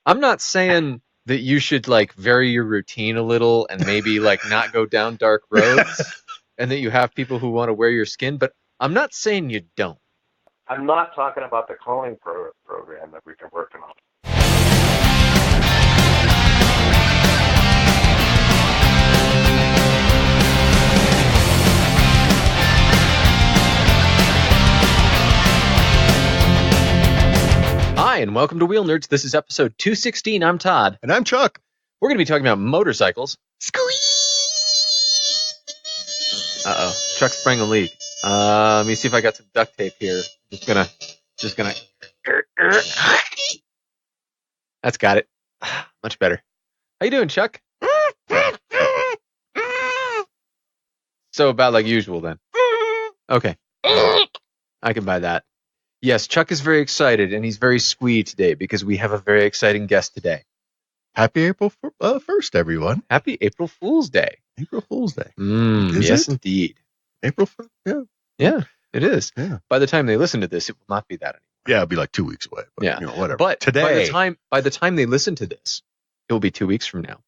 I'm not saying that you should like vary your routine a little and maybe like not go down dark roads and that you have people who want to wear your skin, but I'm not saying you don't. I'm not talking about the calling program that we've been working on. Hi, and welcome to Wheelnerds. This is episode 216. I'm Todd. And I'm Chuck. We're going to be talking about motorcycles. Uh-oh. Chuck sprang a leak. Let me see if I got some duct tape here. Just gonna. That's got it. Much better. How you doing, Chuck? So about like usual then. Okay. I can buy that. Yes, Chuck is very excited, and he's very squee today because we have a very exciting guest today. Happy April 1st, everyone. Happy April Fool's Day. April Fool's Day. Yes, indeed. April 1st? Yeah. Yeah, it is. Yeah. By the time they listen to this, it will not be that anymore. Yeah, it'll be like 2 weeks away. But, yeah. Whatever. But today, by the time they listen to this, it will be 2 weeks from now.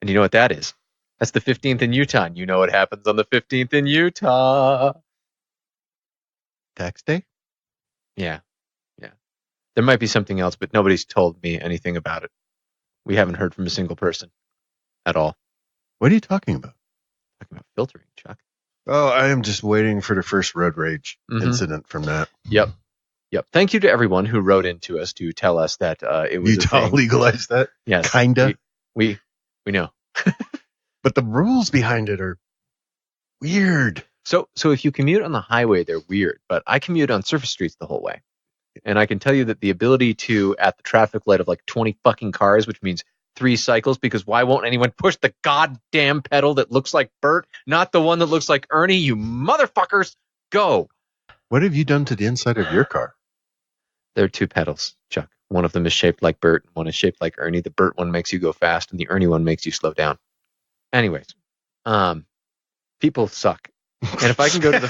And you know what that is? That's the 15th in Utah. And you know what happens on the 15th in Utah. Tax Day? Yeah. There might be something else, but nobody's told me anything about it. We haven't heard from a single person at all. What are you talking about? Talking about filtering, Chuck. Oh, I am just waiting for the first road rage incident from that. Yep. Thank you to everyone who wrote into us to tell us that it was Utah legalized that? Yes. Kinda. We know. But the rules behind it are weird. So if you commute on the highway, they're weird. But I commute on surface streets the whole way. And I can tell you that the ability to, at the traffic light of like 20 fucking cars, which means 3 cycles, because why won't anyone push the goddamn pedal that looks like Bert, not the one that looks like Ernie, you motherfuckers, go. What have you done to the inside of your car? There are 2 pedals, Chuck. One of them is shaped like Bert, and one is shaped like Ernie. The Bert one makes you go fast, and the Ernie one makes you slow down. Anyways, people suck. And if I can go to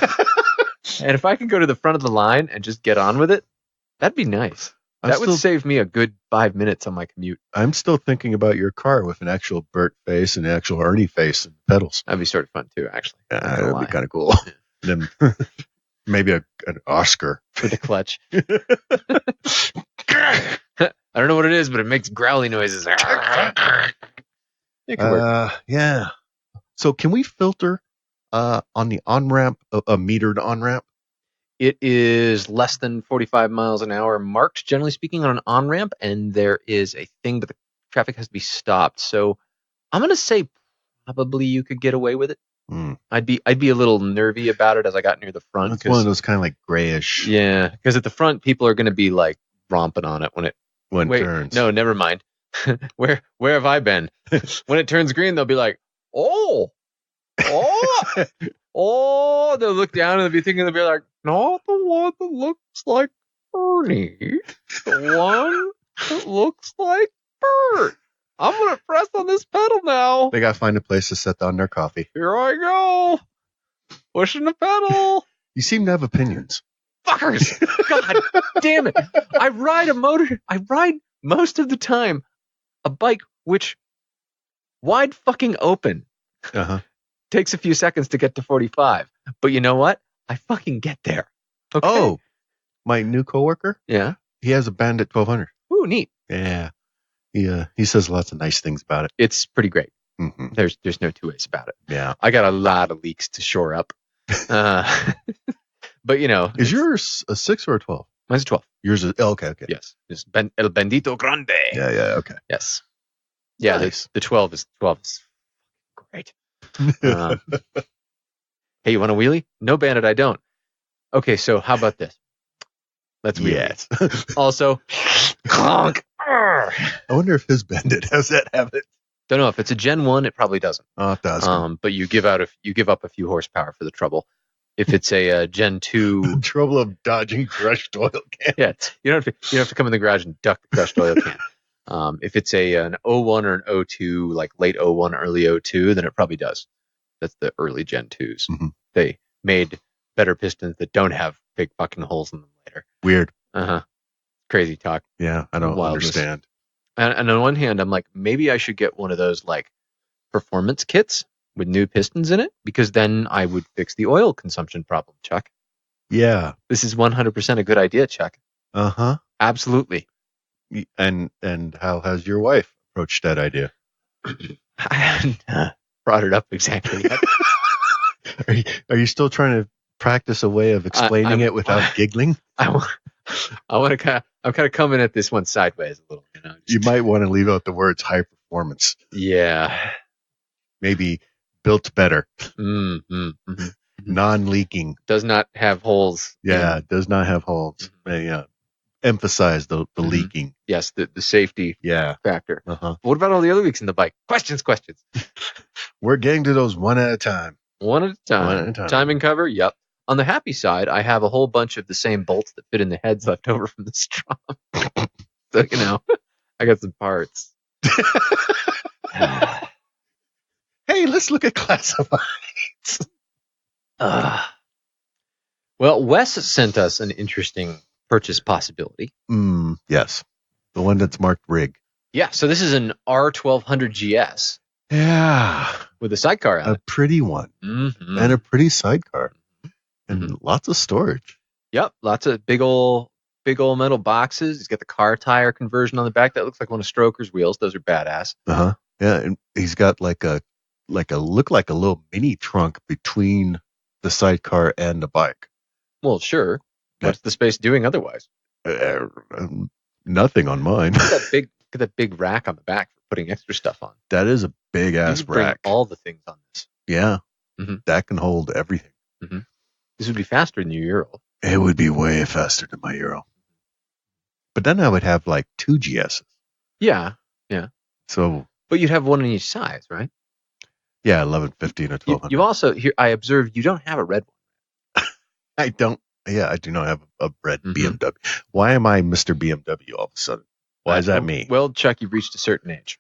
the front of the line and just get on with it, that'd be nice. That would save me a good 5 minutes on my commute. I'm still thinking about your car with an actual Bert face and an actual Ernie face and pedals. That'd be sort of fun too, actually. Yeah, that'd be kind of cool. Then maybe an Oscar for the clutch. I don't know what it is, but it makes growly noises. It could work. Yeah. So can we filter on the on-ramp, a metered on-ramp? It is less than 45 miles an hour marked, generally speaking, on an on-ramp, and there is a thing that the traffic has to be stopped. So I'm going to say probably you could get away with it. I'd be a little nervy about it as I got near the front. It's one of those kind of like grayish. Yeah, because at the front, people are going to be like romping on it when it turns. No, never mind. Where have I been? When it turns green, they'll be like, oh, they'll look down and they'll be like, not the one that looks like Ernie, the one that looks like Bert. I'm going to press on this pedal now. They got to find a place to set down their coffee. Here I go. Pushing the pedal. You seem to have opinions. Fuckers. God damn it. I ride most of the time a bike which wide fucking open. Takes a few seconds to get to 45. But you know what? I fucking get there. Okay? Oh, my new coworker? Yeah. He has a Bandit 1200. Ooh, neat. Yeah. He says lots of nice things about it. It's pretty great. Mm-hmm. There's no 2 ways about it. Yeah. I got a lot of leaks to shore up. But is yours a 6 or a 12? Mine's a 12. Yours is okay. Yes. It's El Bendito Grande. Yeah, okay. Yes. Yeah, nice. The 12 is great. Hey, you want a wheelie? No, Bandit, I don't. Okay, so how about this? Let's wheelie. Yes. Also, honk. I wonder if his Bandit has that habit. Don't know if it's a Gen 1, it probably doesn't. Oh, it does. But you give up a few horsepower for the trouble. If it's a Gen 2, the trouble of dodging crushed oil can. Yeah, you don't have to come in the garage and duck the crushed oil can. If it's an 01 or an 02, like late 01, early 02, then it probably does. That's the early Gen 2s. Mm-hmm. They made better pistons that don't have big fucking holes in them later. Weird. Crazy talk. Yeah, I don't understand. And on one hand, I'm like, maybe I should get one of those like performance kits with new pistons in it, because then I would fix the oil consumption problem, Chuck. Yeah. This is 100% a good idea, Chuck. Uh-huh. Absolutely. And how has your wife approached that idea? I haven't brought it up exactly yet. Are you still trying to practice a way of explaining it without giggling? I'm kind of coming at this one sideways a little. You might want to leave out the words high performance. Yeah. Maybe built better. Mm-hmm. Non-leaking. Does not have holes. Yeah, does not have holes. Yeah. Emphasize the leaking. Yes, the safety factor. Uh-huh. What about all the other leaks in the bike? Questions. We're getting to those one at a time. One at a time. Timing cover, yep. On the happy side, I have a whole bunch of the same bolts that fit in the heads left over from the Strom. So, I got some parts. Hey, let's look at classifieds. Well, Wes sent us an interesting purchase possibility. Yes. The one that's marked rig. Yeah, so this is an R1200 GS. Yeah. With a sidecar on it. A pretty one. Mm-hmm. And a pretty sidecar. And lots of storage. Yep, lots of big old metal boxes. He's got the car tire conversion on the back. That looks like one of Stroker's wheels. Those are badass. Uh-huh. Yeah, and he's got like a little mini trunk between the sidecar and the bike. Well, sure. What's the space doing otherwise? Nothing on mine. Look at that big rack on the back for putting extra stuff on. That is a big ass you bring rack. All the things on this. Yeah. That can hold everything. This would be faster than your Euro. It would be way faster than my Euro. But then I would have like 2 GSs. Yeah. So, but you'd have one on each size, right? Yeah, 1150 and a 1200. You also here. I observed you don't have a red one. I don't. Yeah, I do not have a red BMW. Why am I Mr. BMW all of a sudden? Why is that me? Well, Chuck, you've reached a certain age.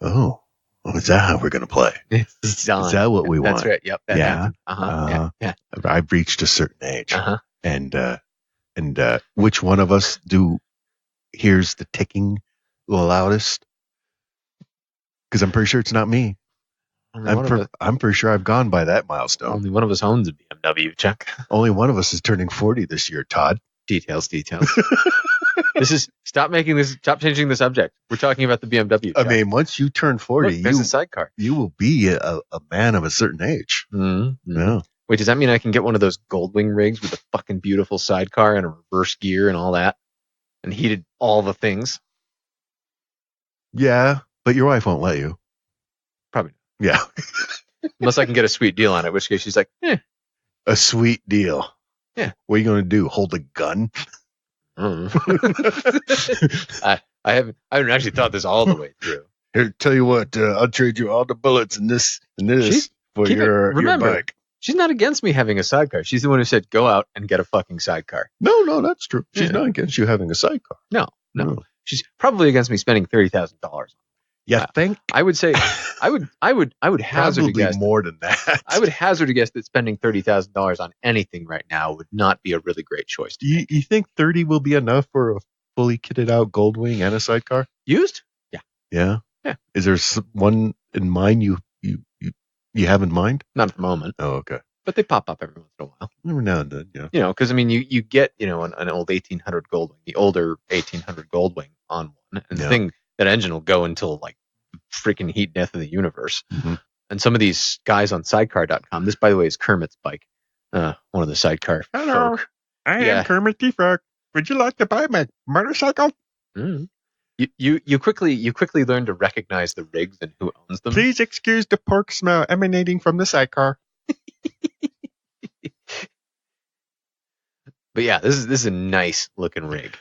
Oh, is that how we're going to play? Is that what we want? That's right. Yep. Yeah. Yeah. I've reached a certain age. And which one of us hears the ticking the loudest? Because I'm pretty sure it's not me. I'm pretty sure I've gone by that milestone. Only one of us owns a BMW, Chuck. Only one of us is turning 40 this year, Todd. Details. Stop changing the subject. We're talking about the BMW, Chuck. I mean, once you turn 40, there's a sidecar. You will be a man of a certain age. Yeah. Wait, does that mean I can get one of those Goldwing rigs with a fucking beautiful sidecar and a reverse gear and all that? And heated all the things? Yeah, but your wife won't let you. Probably not. Yeah. Unless I can get a sweet deal on it, in which case she's like, A sweet deal. Yeah. What are you going to do? Hold a gun? I haven't actually thought this all the way through. Here, tell you what, I'll trade you all the bullets in this for your bike. She's not against me having a sidecar. She's the one who said, go out and get a fucking sidecar. No, that's true. She's not against you having a sidecar. No. She's probably against me spending $30,000. Yeah, I would say I would hazard a guess more than that. I would hazard a guess that spending $30,000 on anything right now would not be a really great choice. You think 30 will be enough for a fully kitted out Goldwing and a sidecar? Used? Yeah. Yeah. Is there one in mind you have in mind? Not at the moment. Oh, okay. But they pop up every once in a while. Every now and then, yeah. Because I mean, you get an old 1800 Goldwing, the older 1800 Goldwing on one, and the thing, that engine will go until like freaking heat death of the universe. And some of these guys on sidecar.com, this by the way is Kermit's bike, one of the sidecar Hello, folk. I am Kermit the Frog. Would you like to buy my motorcycle? You quickly learn to recognize the rigs and who owns them. Please excuse the pork smell emanating from the sidecar. But yeah, this is a nice looking rig.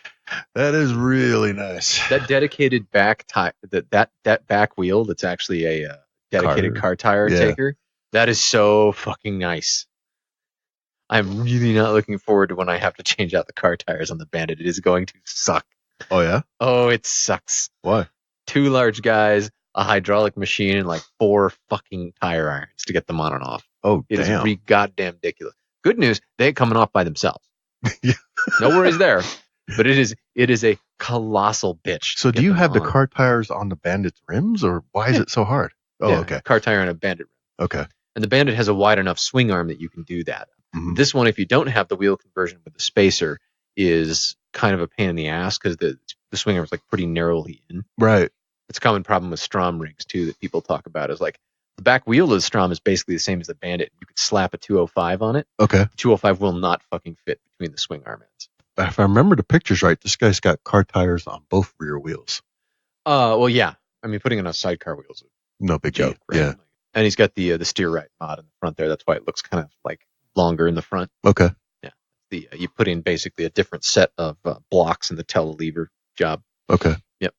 That is really nice. That dedicated back tire, that back wheel that's actually a dedicated car tire taker. That is so fucking nice. I'm really not looking forward to when I have to change out the car tires on the Bandit. It is going to suck. Oh yeah? Oh, it sucks. Why? 2 large guys, a hydraulic machine, and like 4 fucking tire irons to get them on and off. Oh, it damn. is goddamn ridiculous. Good news, they ain't coming off by themselves. No worries there. But it is a colossal bitch. So do you have the car tires on the Bandit's rims, or why is it so hard? Oh, yeah, okay. Car tire on a Bandit rim. Okay. And the Bandit has a wide enough swing arm that you can do that. Mhm. This one, if you don't have the wheel conversion with the spacer, is kind of a pain in the ass because the swing arm is like pretty narrowly in. Right. It's a common problem with Strom rigs too that people talk about. Is like the back wheel of the Strom is basically the same as the Bandit. You could slap a 205 on it. Okay. The 205 will not fucking fit between the swing arm ends. If I remember the pictures right, this guy's got car tires on both rear wheels. Well, yeah. I mean, putting it on sidecar wheels is No big a joke, deal. right? Yeah. And he's got the steer right mod in the front there. That's why it looks kind of like longer in the front. Okay. Yeah. You put in basically a different set of blocks in the telelever job. Okay. Yep.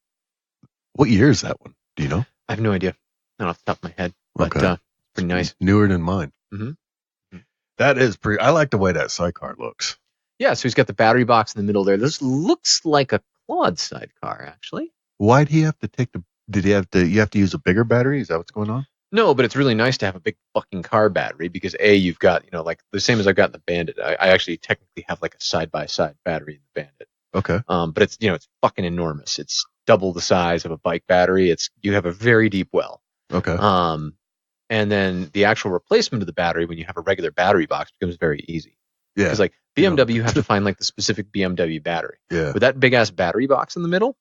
What year is that one? Do you know? I have no idea. Not off the top of my head. But Okay. it's pretty nice. Newer than mine. Mm-hmm. That is pretty. I like the way that sidecar looks. Yeah, so he's got the battery box in the middle there. This looks like a quad sidecar, actually. Why do you have to take the? Did he have to? You have to use a bigger battery? Is that what's going on? No, but it's really nice to have a big fucking car battery because you've got, like the same as I've got in the Bandit. I actually technically have like a side-by-side battery in the Bandit. Okay. But it's, it's fucking enormous. It's double the size of a bike battery. You have a very deep well. Okay. And then the actual replacement of the battery when you have a regular battery box becomes very easy. Yeah. Because like BMW, you have to find like the specific BMW battery. Yeah. With that big ass battery box in the middle,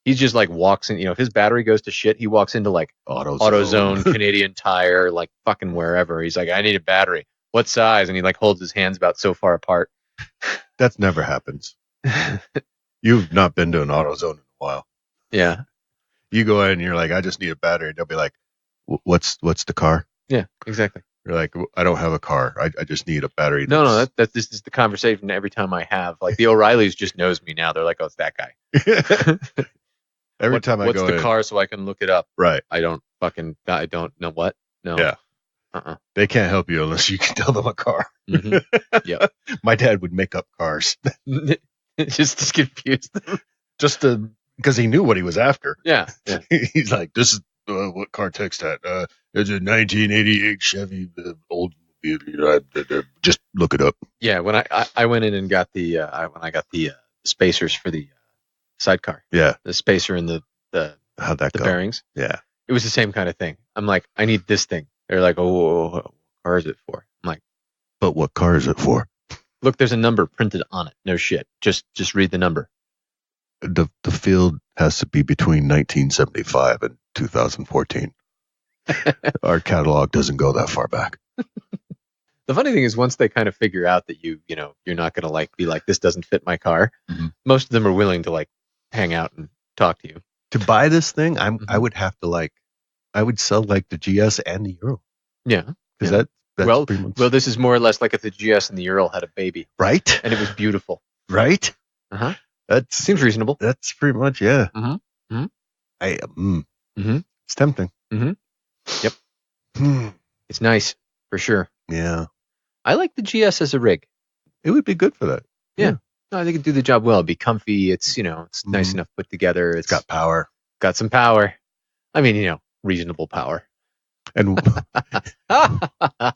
he just like walks in. If his battery goes to shit, he walks into like AutoZone, Canadian Tire, like fucking wherever. He's like, I need a battery. What size? And he like holds his hands about so far apart. That's never happens. You've not been to an AutoZone in a while. Yeah. You go in and you're like, I just need a battery. They'll be like, what's the car? Yeah, exactly. You're like, I don't have a car. I just need a battery. No, this is the conversation every time I have. Like the O'Reillys just knows me now. They're like, oh, it's that guy. Every time I go in. What's the car so I can look it up? Right. I don't know what. No. Yeah. They can't help you unless you can tell them a car. Mm-hmm. Yeah. My dad would make up cars. Just to confuse them. Just because he knew what he was after. Yeah. He's like, this is what car text at. It's a 1988 Chevy old. Just look it up. Yeah, when I went in and got when I got the spacers for the sidecar. Yeah. The spacer and the How'd that go? bearings. Yeah. It was the same kind of thing. I'm like, I need this thing. They're like, oh, what car is it for? I'm like, but what car is it for? Look, there's a number printed on it. No shit. Just read the number. The field has to be between 1975 and 2014. Our catalog doesn't go that far back. The funny thing is, once they kind of figure out that you're not going to be like, this doesn't fit my car, most of them are willing to like hang out and talk to you. To buy this thing, I would have to I would sell like the GS and the Euro. Yeah. Because that's pretty much... Well, this is more or less like if the GS and the Euro had a baby. Right. And it was beautiful. Right. Uh-huh. That seems reasonable. That's pretty much, yeah. Mm-hmm. Mm-hmm. It's tempting. Mm-hmm. Yep. It's nice for sure. Yeah. I like the GS as a rig. It would be good for that. Yeah. No, I think it'd do the job well. It'd be comfy. It's, it's nice enough put together. It's got power. Got some power. I mean, reasonable power. And oh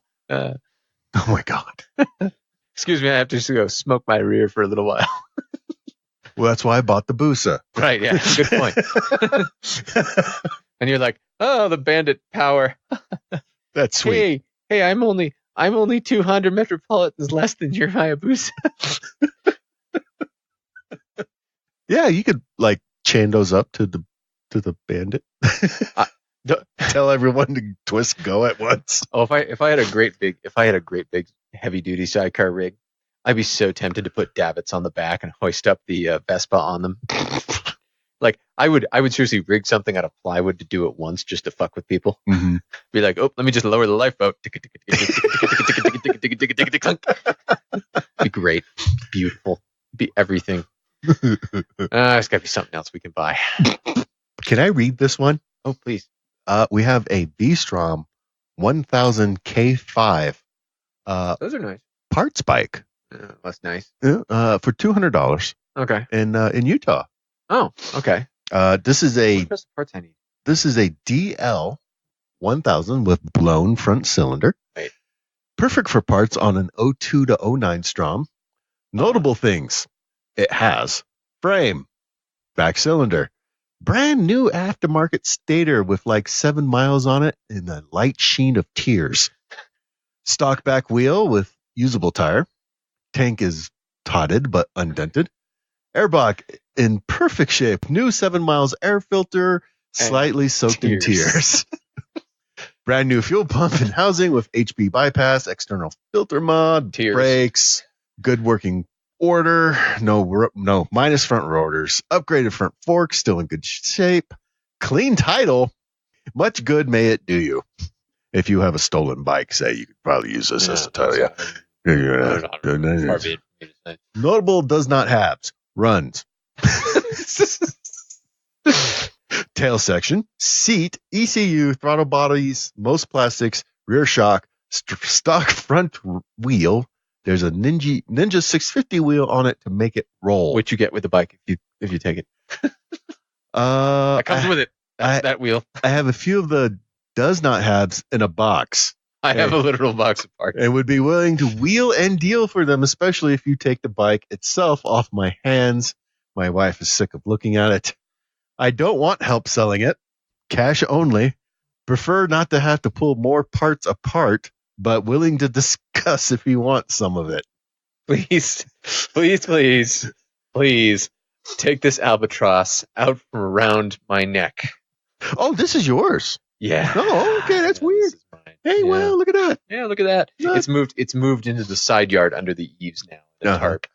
my God. Excuse me, I have to just go smoke my rear for a little while. Well, that's why I bought the Busa. Right, yeah. Good point. And you're like, oh, the Bandit power. That's sweet. Hey, I'm only 200 Metropolitans less than your Hayabusa. Yeah, you could chain those up to the Bandit. Tell everyone to twist go at once. Oh, if I had a great big heavy duty sidecar rig, I'd be so tempted to put davits on the back and hoist up the Vespa on them. Like I would seriously rig something out of plywood to do it once just to fuck with people. Mm-hmm. Be like, oh, let me just lower the lifeboat. Be great, beautiful, be everything. It's got to be something else we can buy. Can I read this one? Oh, please. We have a V-Strom 1000 K5. Those are nice. Parts bike. That's nice. For $200. Okay. In Utah. Oh, okay. This is a What's the parts I need? This is a DL 1000 with blown front cylinder. Right. Perfect for parts on an 02 to 09 Strom. Notable things. It has frame, back cylinder, brand new aftermarket stator with like 7 miles on it in the light sheen of tears. Stock back wheel with usable tire. Tank is totted but undented. Airbag in perfect shape. New 7 miles air filter, slightly soaked in tears. Brand new fuel pump and housing with HP bypass, external filter mod, brakes, good working order, no minus front rotors, upgraded front forks, still in good shape, clean title. Much good may it do you. If you have a stolen bike, say, you could probably use this as a title. Notable does not haves. Runs. Tail section, seat, ECU, throttle bodies, most plastics, rear shock, stock front wheel. There's a Ninja 650 wheel on it to make it roll. What you get with the bike if you take it. That comes with it. That wheel. I have a few of the does not haves in a box. I have a literal box of parts. And would be willing to wheel and deal for them, especially if you take the bike itself off my hands. My wife is sick of looking at it. I don't want help selling it. Cash only. Prefer not to have to pull more parts apart, but willing to discuss if you want some of it. Please take this albatross out from around my neck. Oh, this is yours. Yeah. Oh, okay. That's weird. Hey, wow, look at that. Yeah, look at that. It's moved into the side yard under the eaves now. The tarp.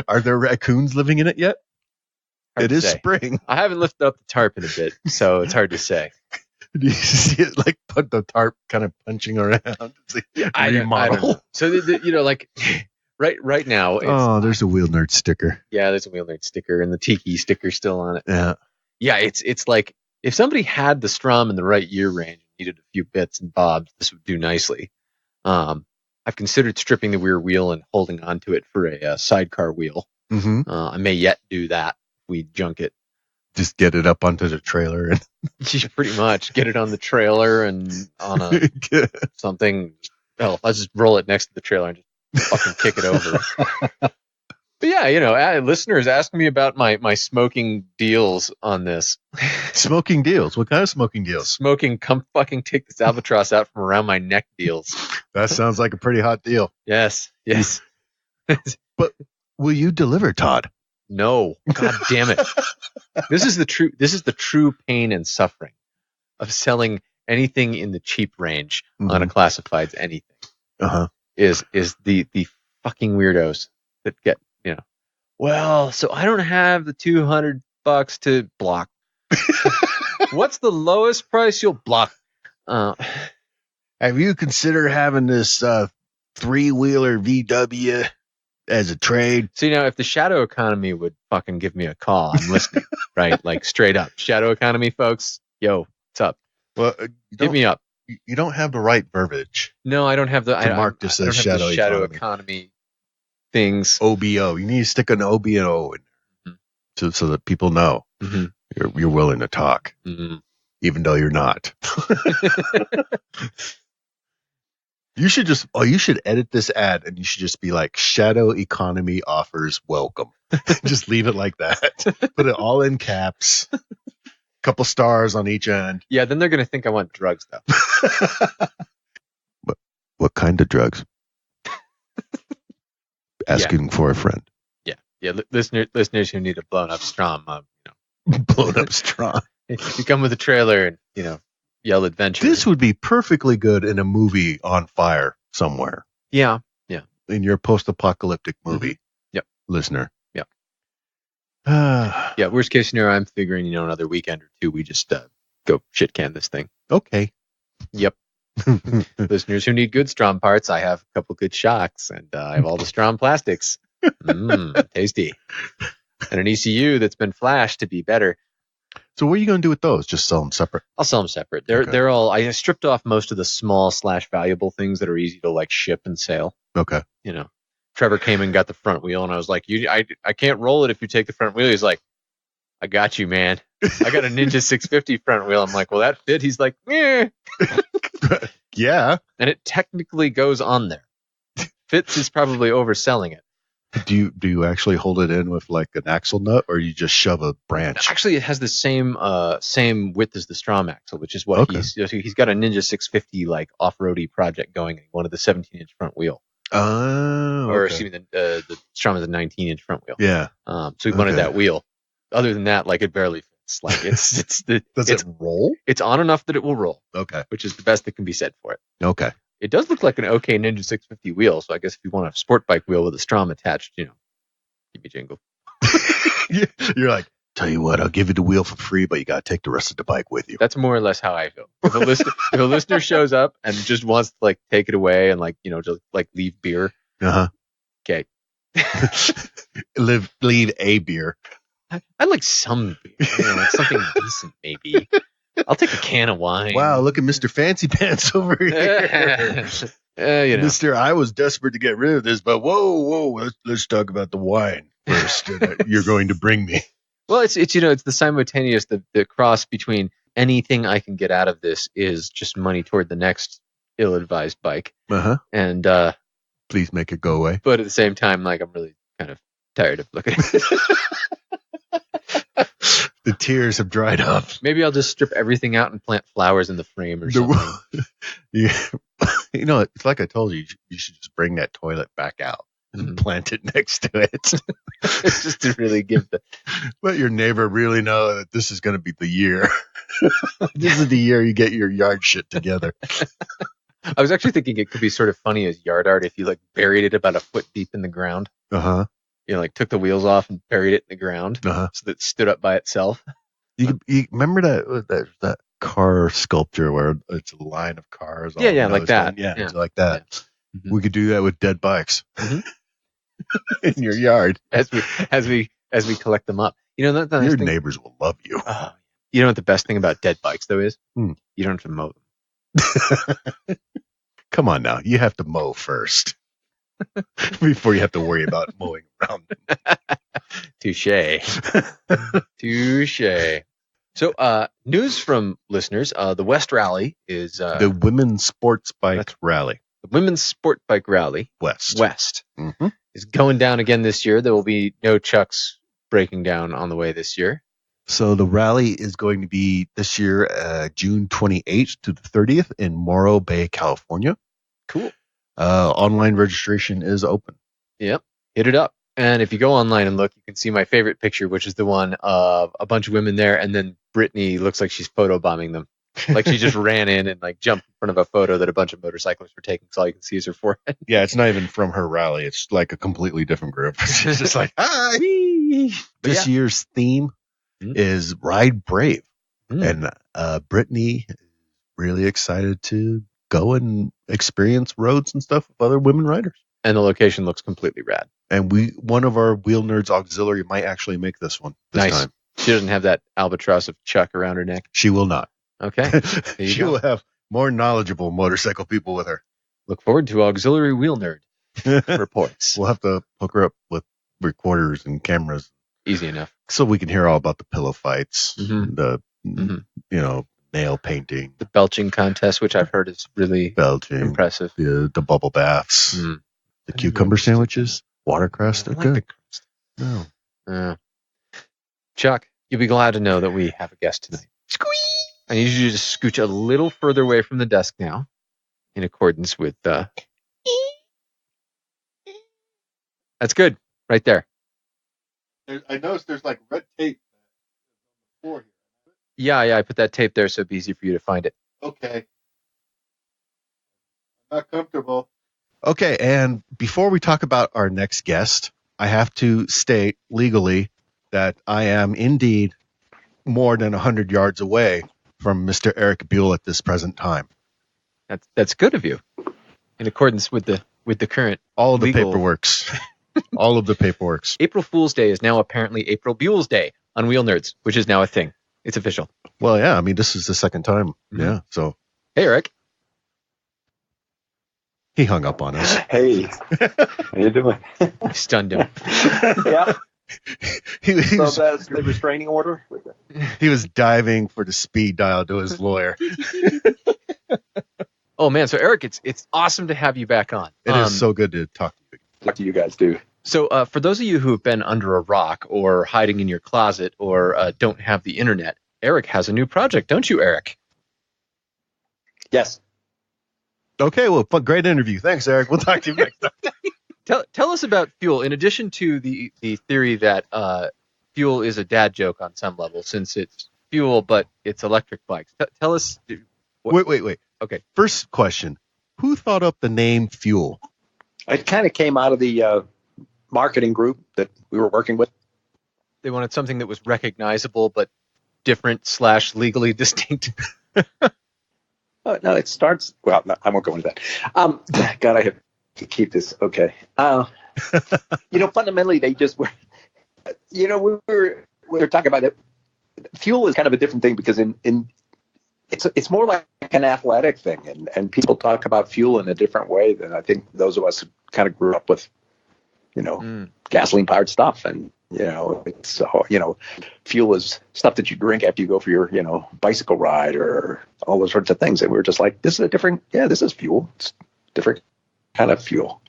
Are there raccoons living in it yet? It is spring. I haven't lifted up the tarp in a bit, so it's hard to say. Do you see it like put the tarp kind of punching around? I don't know. So right now. It's, there's a Wheelnerd sticker. Yeah, there's a Wheelnerd sticker and the Tiki sticker still on it. Yeah. It's like if somebody had the Strom in the right year range and needed a few bits and bobs, this would do nicely. I've considered stripping the rear wheel and holding onto it for a sidecar wheel. Mm-hmm. I may yet do that if we junk it. Just get it up onto the trailer and pretty much get it on the trailer and on a something. Hell, I'll just roll it next to the trailer and just fucking kick it over. But yeah, listeners ask me about my smoking deals on this. Smoking deals? What kind of smoking deals? Smoking, come fucking take this albatross out from around my neck deals. That sounds like a pretty hot deal. Yes. But will you deliver, Todd? No. God damn it. This is the true pain and suffering of selling anything in the cheap range on a classifieds anything. Is the fucking weirdos that get, well, so I don't have the $200 to block. What's the lowest price you'll block? Have you considered having this 3-wheeler VW as a trade? See, now, if the shadow economy would fucking give me a call, I'm listening, right? Like, straight up. Shadow economy, folks. Yo, what's up? Well, hit me up. You don't have the right verbiage. No, I don't have the... mark this as shadow economy things. OBO. You need to stick an OBO in there so that people know you're willing to talk, even though you're not. You should edit this ad and you should just be like, shadow economy offers welcome. Just leave it like that. Put it all in caps. Couple stars on each end. Yeah, then they're going to think I want drugs, though. What kind of drugs? Asking for a friend. Yeah. Listeners who need a blown up Strom, blown up Strom. If you come with a trailer and yell adventure. This would be perfectly good in a movie on fire somewhere. Yeah. In your post-apocalyptic movie. Yep. Listener. Yep. Yeah. Worst case scenario, I'm figuring another weekend or two we just go shit can this thing. Okay. Yep. Listeners who need good Strom parts, I have a couple good shocks, and I have all the Strom plastics. Tasty. And an ECU that's been flashed to be better. So what are you going to do with those? Just sell them separate? I'll sell them separate. They're all. I stripped off most of the small / valuable things that are easy to ship and sell. Okay. Trevor came and got the front wheel, and I was like, I can't roll it if you take the front wheel. He's like, I got you, man. I got a Ninja 650 front wheel. I'm like, well, that fit? He's like, yeah. Yeah. And it technically goes on there. Fits is probably overselling it. Do you actually hold it in with like an axle nut, or you just shove a branch? Actually, it has the same width as the Strom axle, which is what he's got a Ninja 650 like off-roady project going. He wanted the 17-inch front wheel. Oh, or excuse me, the Strom is a 19-inch front wheel. Yeah. So he wanted that wheel. Other than that, like it barely fits. Like it's Does it roll? It's on enough that it will roll. Okay. Which is the best that can be said for it. Okay. It does look like an okay Ninja 650 wheel. So I guess if you want a sport bike wheel with a Strom attached, give me jingle. You're like, tell you what, I'll give you the wheel for free, but you got to take the rest of the bike with you. That's more or less how I feel. If a listener shows up and just wants to like take it away and like, just like leave beer. Okay. leave a beer. I'd like some beer, like something decent maybe. I'll take a can of wine. Wow, look at Mr. Fancy Pants over here. Mr. I was desperate to get rid of this, but whoa, let's talk about the wine first. You're going to bring me. Well, it's the simultaneous, the cross between anything I can get out of this is just money toward the next ill-advised bike. And please make it go away. But at the same time, like I'm really kind of tired of looking at it. The tears have dried up. Maybe I'll just strip everything out and plant flowers in the frame or something. It's like I told you, you should just bring that toilet back out and plant it next to it. Just to really give let your neighbor really know that this is going to be the year. This is the year you get your yard shit together. I was actually thinking it could be sort of funny as yard art if you like buried it about a foot deep in the ground. Like took the wheels off and buried it in the ground so that it stood up by itself. You remember that car sculpture where it's a line of cars? Yeah, like that. Yeah, like that. Yeah. We could do that with dead bikes in your yard as we collect them up. Your neighbors will love you. You know what the best thing about dead bikes though is? You don't have to mow them. Come on now, you have to mow first. Before you have to worry about mowing around them. Touche. So, news from listeners. The West Rally is... the Women's Sports Bike Rally. The Women's Sport Bike Rally. West. Is going down again this year. There will be no Chucks breaking down on the way this year. So the rally is going to be this year, June 28th to the 30th in Morro Bay, California. Cool. Online registration is open. Yep. Hit it up. And if you go online and look, you can see my favorite picture, which is the one of a bunch of women there. And then Brittany looks like she's photobombing them. Like she just ran in and like jumped in front of a photo that a bunch of motorcyclists were taking. So all you can see is her forehead. Yeah, it's not even from her rally. It's like a completely different group. It's just like, hi. This year's theme is Ride Brave. And Brittany is really excited to go and experience roads and stuff with other women riders. And the location looks completely rad. And one of our Wheelnerds auxiliary might actually make this one this time. She doesn't have that albatross of Chuck around her neck. She will not. Okay. She will have more knowledgeable motorcycle people with her. Look forward to auxiliary Wheelnerd reports. We'll have to hook her up with recorders and cameras. Easy enough. So we can hear all about the pillow fights, the nail painting, the belching contest, which I've heard is really impressive. The bubble baths, the cucumber sandwiches, watercress. They're good. No. Chuck, you'll be glad to know that we have a guest tonight. Squeak! I need you to scooch a little further away from the desk now, in accordance with. That's good, right there. I noticed there's like red tape on the floor here. Yeah, I put that tape there so it'd be easy for you to find it. Okay. I'm not comfortable. Okay, and before we talk about our next guest, I have to state legally that I am indeed more than 100 yards away from Mr. Eric Buell at this present time. That's good of you. In accordance with the current all of the paperworks. All of the paperworks. April Fool's Day is now apparently April Buell's Day on Wheelnerds, which is now a thing. It's official. Well, yeah. I mean, this is the second time. Yeah. So. Hey, Eric. He hung up on us. Hey. How you doing? I stunned him. Yeah. He was, that's the restraining order? He was diving for the speed dial to his lawyer. Oh, man. So, Eric, it's awesome to have you back on. It is so good to talk to you. What do you guys do? So for those of you who have been under a rock or hiding in your closet or don't have the internet, Eric has a new project, don't you, Eric? Yes. Okay, well, great interview. Thanks, Eric. We'll talk to you next time. Tell us about fuel. In addition to the theory that fuel is a dad joke on some level, since it's fuel but it's electric bikes. Tell us. Wait. Okay. First question: who thought up the name Fuel? It kind of came out of the marketing group that we were working with. They wanted something that was recognizable but different / legally distinct. No, it starts. Well, no, I won't go into that. God, I have to keep this. Okay. Fundamentally, they just were. We were talking about it. Fuel is kind of a different thing because it's more like an athletic thing, and people talk about fuel in a different way than I think those of us who kind of grew up with, gasoline powered stuff, and it's fuel is stuff that you drink after you go for your bicycle ride or all those sorts of things, and we were just like, this is fuel. It's different kind of fuel,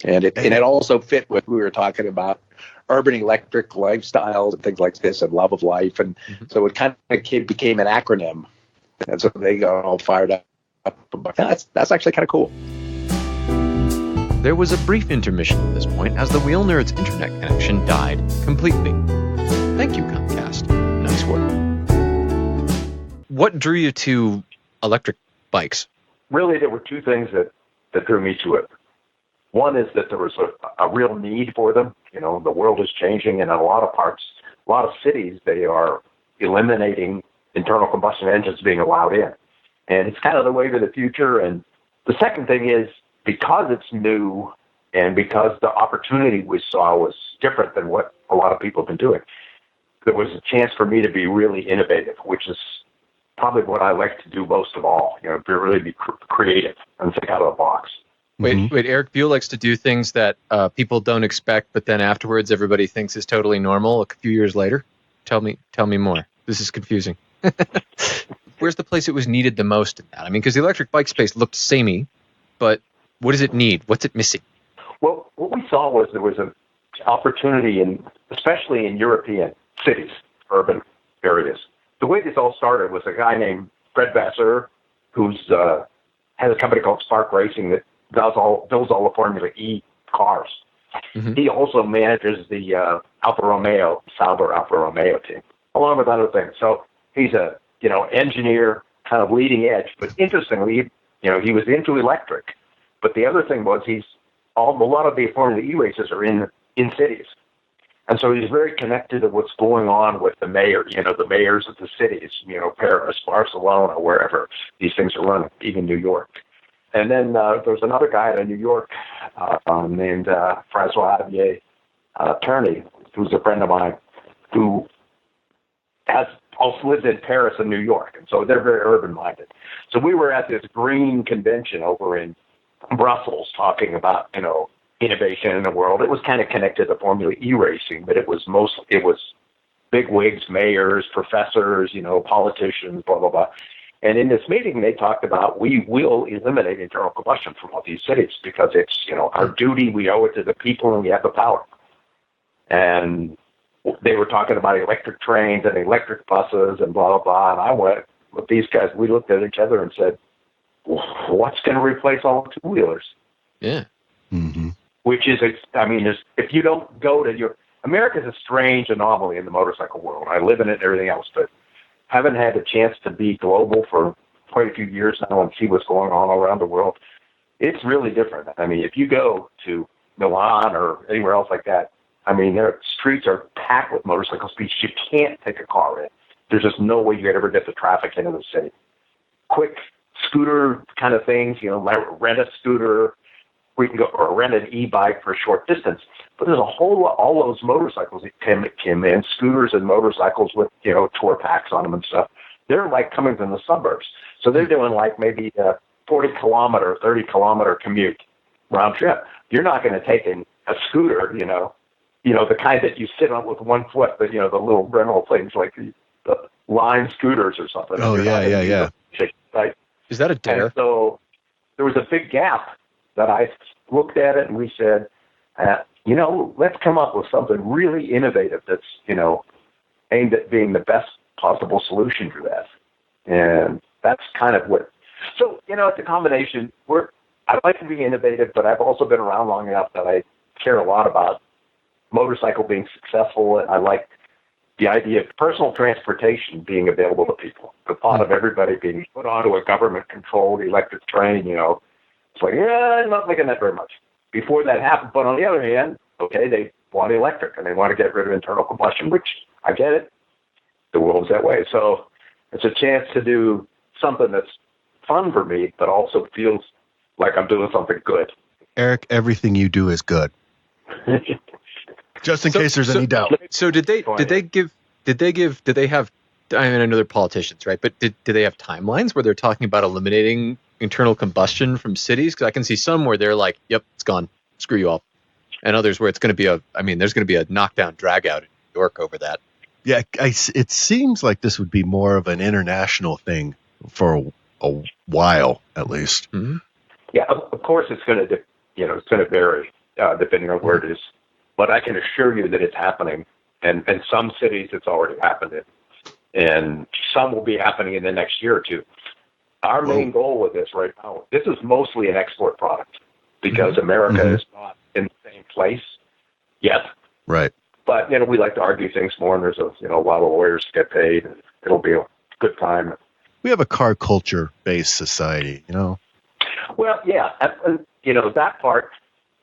and it also fit what we were talking about. Urban electric lifestyles and things like this, and love of life, and so it kind of became an acronym, and so they got all fired up. That's actually kind of cool. There was a brief intermission at this point as the Wheelnerd's internet connection died completely. Thank you, Comcast. Nice work. What drew you to electric bikes? Really, there were two things that drew me to it. One is that there was a real need for them. The world is changing, and in a lot of cities, they are eliminating internal combustion engines being allowed in. And it's kind of the wave of the future. And the second thing is, because it's new and because the opportunity we saw was different than what a lot of people have been doing, there was a chance for me to be really innovative, which is probably what I like to do most of all, really be creative and think out of the box. Wait, Eric Buell likes to do things that people don't expect, but then afterwards everybody thinks is totally normal a few years later? Tell me more. This is confusing. Where's the place it was needed the most in that? I mean, because the electric bike space looked samey, but what does it need? What's it missing? Well, what we saw was there was an opportunity, especially in European cities, urban areas. The way this all started was a guy named Fred Vasseur, who's has a company called Spark Racing that builds all the Formula E cars. Mm-hmm. He also manages the Sauber Alfa Romeo team, along with other things. So he's a engineer, kind of leading edge. But interestingly, he was into electric. But the other thing was a lot of the Formula E races are in cities. And so he's very connected to what's going on with the mayor, the mayors of the cities, Paris, Barcelona, wherever these things are running, even New York. And then there's another guy in New York named Francois Javier Turney, who's a friend of mine, who has also lived in Paris and New York. And so they're very urban-minded. So we were at this green convention over in Brussels talking about, innovation in the world. It was kind of connected to Formula E racing, but it was big wigs, mayors, professors, politicians, blah, blah, blah. And in this meeting, they talked about we will eliminate internal combustion from all these cities because it's, our duty, we owe it to the people, and we have the power. And they were talking about electric trains and electric buses and blah, blah, blah. And I went with these guys. We looked at each other and said, what's going to replace all the two-wheelers? Yeah. Mm-hmm. Which is, if you don't go to America's a strange anomaly in the motorcycle world. I live in it and everything else, but haven't had a chance to be global for quite a few years now and see what's going on all around the world. It's really different. I mean, if you go to Milan or anywhere else like that, their streets are packed with motorcycle speeds. You can't take a car in. There's just no way you could ever get the traffic into the city. Quick scooter kind of things, rent a scooter. We can go or rent an e-bike for a short distance. But there's a whole lot, all those motorcycles that came in, scooters and motorcycles with, tour packs on them and stuff. They're like coming from the suburbs. So they're doing like maybe a 40-kilometer, 30-kilometer commute round trip. You're not going to take a scooter, the kind that you sit on with one foot, the little rental things like the line scooters or something. Oh, yeah. Right? Is that a dare? And so there was a big gap that I looked at it and we said, let's come up with something really innovative that's, aimed at being the best possible solution for that. And that's kind of what, so, it's a combination. I like to be innovative, but I've also been around long enough that I care a lot about motorcycle being successful. And I like the idea of personal transportation being available to people. The thought of everybody being put onto a government-controlled electric train, it's like, I'm not liking that very much. Before that happened, but on the other hand, okay, they want electric and they want to get rid of internal combustion, which I get it. The world's that way. So it's a chance to do something that's fun for me, but also feels like I'm doing something good. Eric, everything you do is good. Just in case there's any doubt. So did they have, I know they're politicians, right? But did they have timelines where they're talking about eliminating internal combustion from cities? Because I can see some where they're like, yep, it's gone. Screw you all. And others where it's going to be there's going to be a knockdown drag out in New York over that. Yeah, it seems like this would be more of an international thing for a while, at least. Mm-hmm. Yeah, of course it's going to, it's going to vary depending on where it is. But I can assure you that it's happening. And in some cities, it's already happened. And some will be happening in the next year or two. Our main goal with this right now, this is mostly an export product because America is not in the same place yet. Right. But, we like to argue things more, and there's a lot of lawyers to get paid. And it'll be a good time. We have a car culture-based society, Well, yeah. And, that part,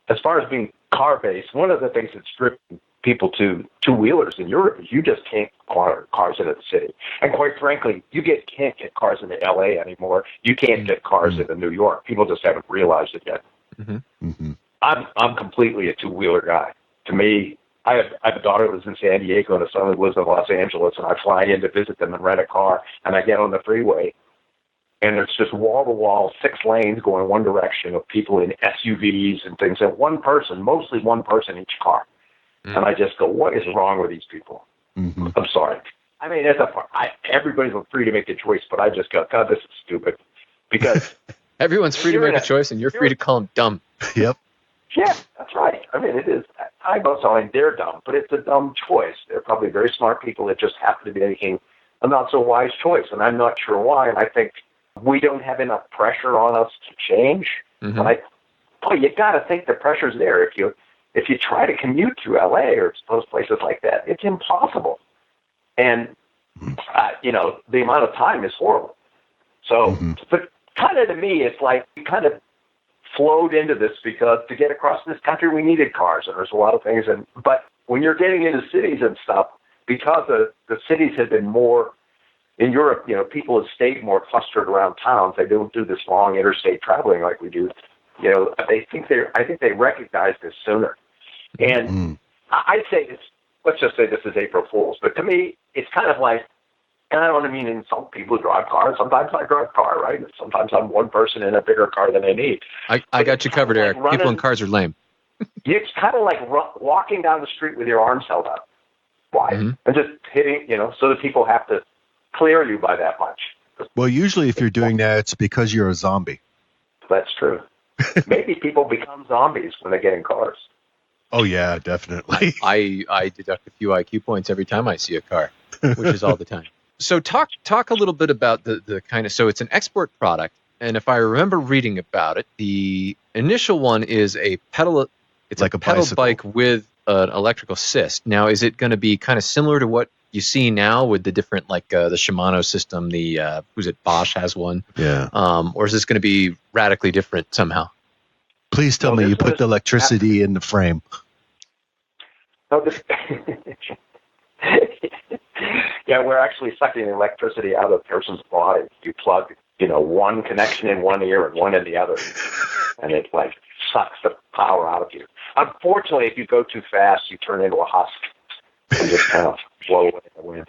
as far as being car-based, one of the things that's driven people to two-wheelers in Europe is you just can't get cars into the city. And quite frankly, you can't get cars into L.A. anymore. You can't get cars into New York. People just haven't realized it yet. Mm-hmm. Mm-hmm. I'm completely a two-wheeler guy. To me, I have a daughter who lives in San Diego and a son who lives in Los Angeles, and I fly in to visit them and rent a car, and I get on the freeway, and it's just wall-to-wall, 6 lanes going one direction of people in SUVs and things, and mostly one person each car. Mm-hmm. And I just go, what is wrong with these people? Mm-hmm. I'm sorry. I mean, everybody's free to make a choice, but I just go, God, this is stupid. Because everyone's free to make a choice, and you're free to call them dumb. Yep. Yeah, that's right. I mean, it is. I'm not saying they're dumb, but it's a dumb choice. They're probably very smart people that just happen to be making a not so wise choice, and I'm not sure why. And I think we don't have enough pressure on us to change. Mm-hmm. But you got to think the pressure's there. If you try to commute to LA or those places like that, it's impossible. And the amount of time is horrible. So, but kind of to me, it's like we kind of flowed into this because to get across this country, we needed cars, and there's a lot of things. But when you're getting into cities and stuff, because the cities have been more in Europe, people have stayed more clustered around towns. They don't do this long interstate traveling like we do. I think they recognize this sooner. And I'd say this. Let's just say this is April Fool's, but to me, it's kind of like. And I don't mean insult people who drive cars. Sometimes I drive a car, right? Sometimes I'm one person in a bigger car than I need. I got you covered, Eric. People in cars are lame. It's kind of like walking down the street with your arms held up. Why? Mm-hmm. And just hitting, so that people have to clear you by that much. Well, usually if you're doing that, it's because you're a zombie. That's true. Maybe people become zombies when they get in cars. Oh, yeah, definitely. I deduct a few IQ points every time I see a car, which is all the time. So talk a little bit about the kind of, so it's an export product. And if I remember reading about it, the initial one is a pedal. It's like a pedal bike with an electrical assist. Now, is it going to be kind of similar to what you see now with the different, like the Shimano system, Bosch has one. Yeah. Or is this going to be radically different somehow? Please tell me you put the electricity in the frame. No, yeah, we're actually sucking electricity out of the person's body. You plug, one connection in one ear and one in the other, and it sucks the power out of you. Unfortunately, if you go too fast, you turn into a husk and just kind of blow away in the wind.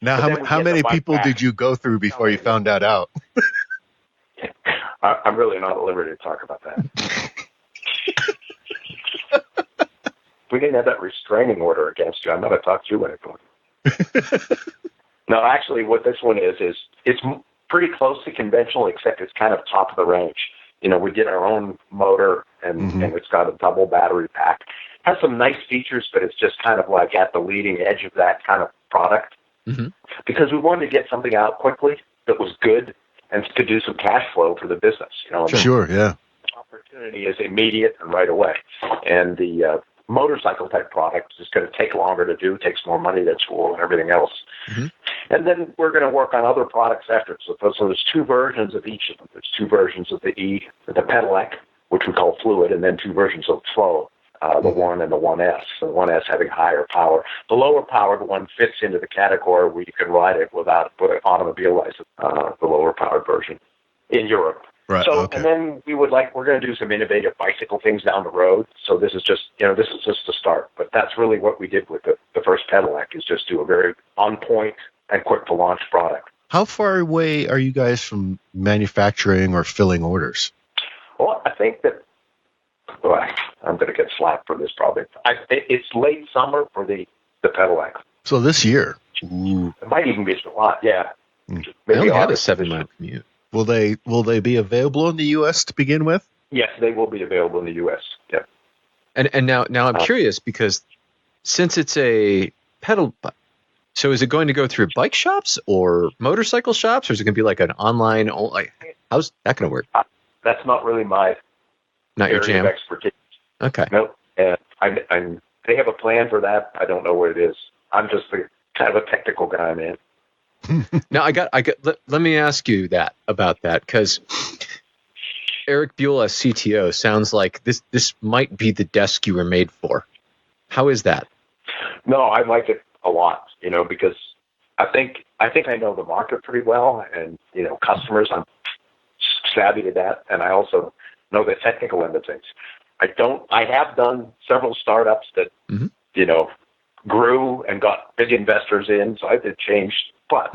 Now, how many people did you go through before you found that out? I'm really not at liberty to talk about that. We didn't have that restraining order against you. I'm not going to talk to you anymore. No, actually, what this one is it's pretty close to conventional, except it's kind of top of the range. We did our own motor, and it's got a double battery pack. Has some nice features, but it's just kind of like at the leading edge of that kind of product. Because we wanted to get something out quickly that was good and to do some cash flow for the business. Sure, yeah. Opportunity is immediate and right away. And the motorcycle type product is going to take longer to do, takes more money to tool and everything else. And then we're going to work on other products after. So there's two versions of each of them. There's two versions of the pedelec, which we call fluid, and then two versions of flow. The 1 and the 1S. The 1S having higher power. The lower powered one fits into the category where you can ride it without putting an automobile license, the lower powered version in Europe. Right. So, Okay. and then we're going to do some innovative bicycle things down the road. So this is just the start. But that's really what we did with the first pedelec, is just do a very on point and quick to launch product. How far away are you guys from manufacturing or filling orders? Well, I think that, I'm going to get slapped for this probably. It's late summer for the pedelec. So this year. Ooh. It might even be July. Yeah. They only had a 7-mile commute. Will they be available in the U.S. to begin with? Yes, they will be available in the U.S. Yeah. And now I'm curious, because since it's a pedal bike, so is it going to go through bike shops or motorcycle shops, or is it going to be like an online? How's that going to work? That's not really my Not your area jam. of expertise. Okay. No, they have a plan for that. I don't know what it is. I'm just kind of a technical guy, man. Now let me ask you about that, because Eric Buell as CTO sounds like this might be the desk you were made for. How is that? No, I like it a lot, because I think I know the market pretty well, and customers, I'm savvy to that, and I also know the technical end of things. I have done several startups that grew and got big investors in, so I did change, but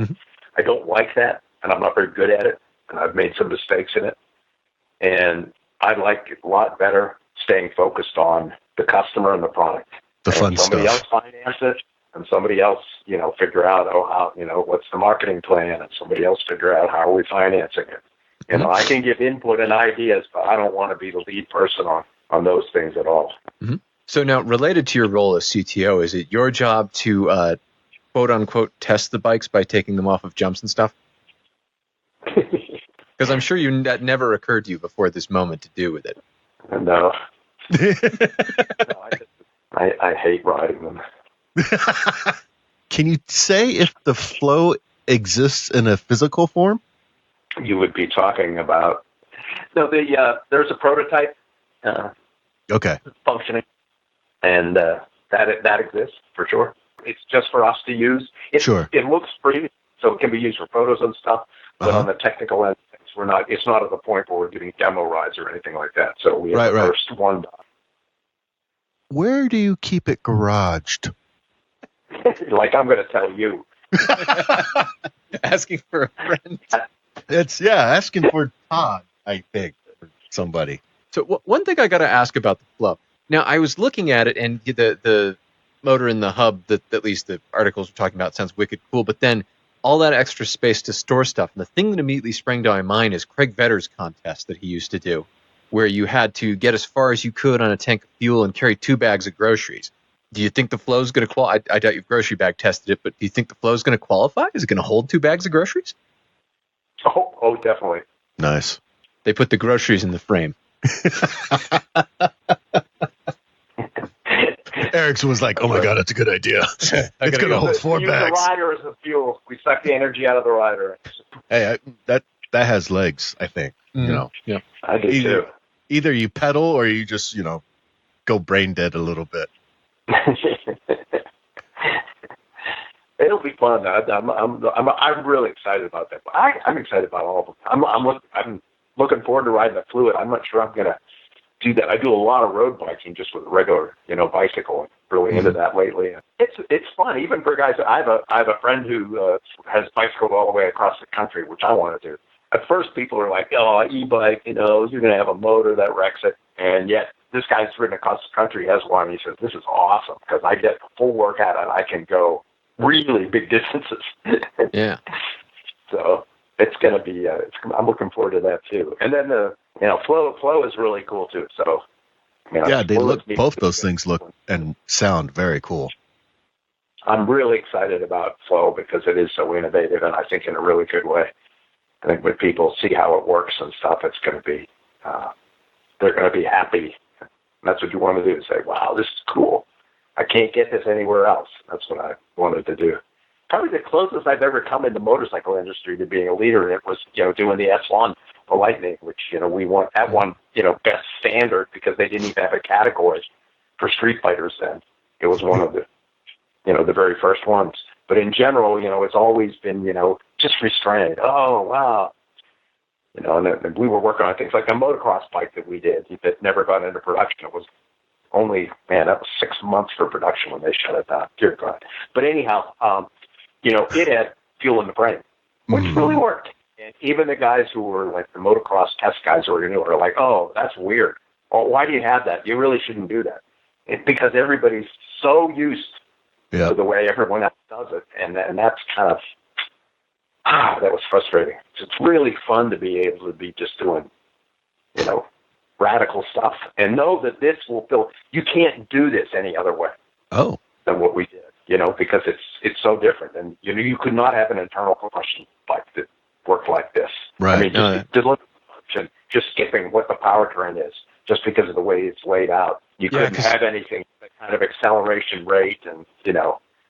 I don't like that, and I'm not very good at it, and I've made some mistakes in it, and I like it a lot better staying focused on the customer and the product. The fun stuff. Somebody else finance it, and somebody else, figure out, how, what's the marketing plan, and somebody else figure out how are we financing it. I can give input and ideas, but I don't want to be the lead person on those things at all. So now, related to your role as CTO, is it your job to quote unquote test the bikes by taking them off of jumps and stuff? Because I'm sure that never occurred to you before this moment to do with it. No. I hate riding them. Can you say if the flow exists in a physical form? You would be talking about. No, there's a prototype. Okay. Functioning, and that exists for sure. It's just for us to use. Sure. It looks pretty, so it can be used for photos and stuff. But on the technical end, it's not at the point where we're doing demo rides or anything like that. So we have the first one done. Where do you keep it garaged? Like I'm going to tell you. Asking for a friend. It's asking for Todd, I think, or somebody. So one thing I got to ask about the flow. Now I was looking at it, and the motor in the hub that at least the articles were talking about sounds wicked cool. But then all that extra space to store stuff, and the thing that immediately sprang to my mind is Craig Vetter's contest that he used to do, where you had to get as far as you could on a tank of fuel and carry 2 bags of groceries. Do you think the flow is going to qualify? I doubt you've grocery bag tested it, but do you think the flow is going to qualify? Is it going to hold 2 bags of groceries? Oh, definitely. Nice. They put the groceries in the frame. Erickson was like, "Oh my god, that's a good idea. It's going to hold 4 use bags." The rider as a fuel. We suck the energy out of the rider. Hey, that has legs, I think. Yeah. I do too. Either you pedal or you just go brain dead a little bit. It'll be fun. I'm really excited about that. I'm excited about all of them. I'm looking forward to riding the fluid. I'm not sure I'm going to do that. I do a lot of road biking just with a regular, bicycle. I'm really into that lately. It's fun, even for guys. I have a friend who has bicycled all the way across the country, which I want to do. At first, people are like, "Oh, e-bike, you're going to have a motor that wrecks it," and yet this guy's ridden across the country, has one. And he says, "This is awesome because I get the full workout and I can go really big distances." Yeah. So it's going to be. I'm looking forward to that too. And then the flow is really cool too. So Yeah, both those things look and sound very cool. I'm really excited about Flow because it is so innovative, and I think in a really good way. I think when people see how it works and stuff, it's going to be, they're going to be happy. That's what you want to do, say, wow, this is cool. I can't get this anywhere else. That's what I wanted to do. Probably the closest I've ever come in the motorcycle industry to being a leader in it was, doing the S1, the Lightning, which, we won at one, best standard because they didn't even have a category for street fighters then. It was one of the, the very first ones. But in general, it's always been, just restrained. Oh, wow. And we were working on things like a motocross bike that we did that never got into production. It was only, that was 6 months for production when they shut it down. Dear God. But anyhow, it had fuel in the brain, which really worked. And even the guys who were like the motocross test guys who were like, oh, that's weird. Oh, why do you have that? You really shouldn't do that. Because everybody's so used to the way everyone else does it. And that's kind of, that was frustrating. It's really fun to be able to be just doing, radical stuff and know that this will fill. You can't do this any other way than what we did, because it's so different. And, you could not have an internal combustion bike that worked like this. Right. I mean, just skipping what the powertrain is, just because of the way it's laid out. You couldn't have anything that kind of acceleration rate and,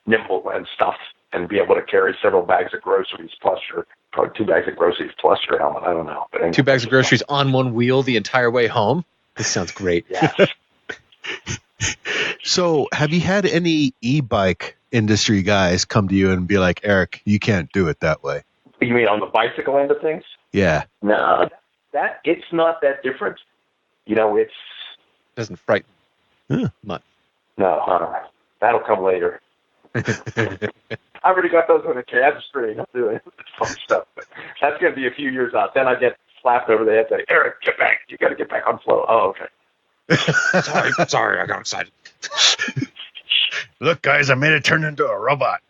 nimble and stuff and be able to carry several bags of groceries plus probably 2 bags of groceries plus your helmet. I don't know. But anyway, 2 bags of groceries on one wheel the entire way home? This sounds great. Yeah. So have you had any e-bike industry guys come to you and be like, Eric, you can't do it that way? You mean on the bicycle end of things? Yeah. No, that it's not that different. It's doesn't frighten much. No, that'll come later. I already got those on the cab street. I'm doing fun stuff. But that's going to be a few years out. Then I get slapped over the head and say, Eric, get back. You got to get back on Flow. Oh, okay. Sorry, I got excited. Look, guys, I made it turn into a robot.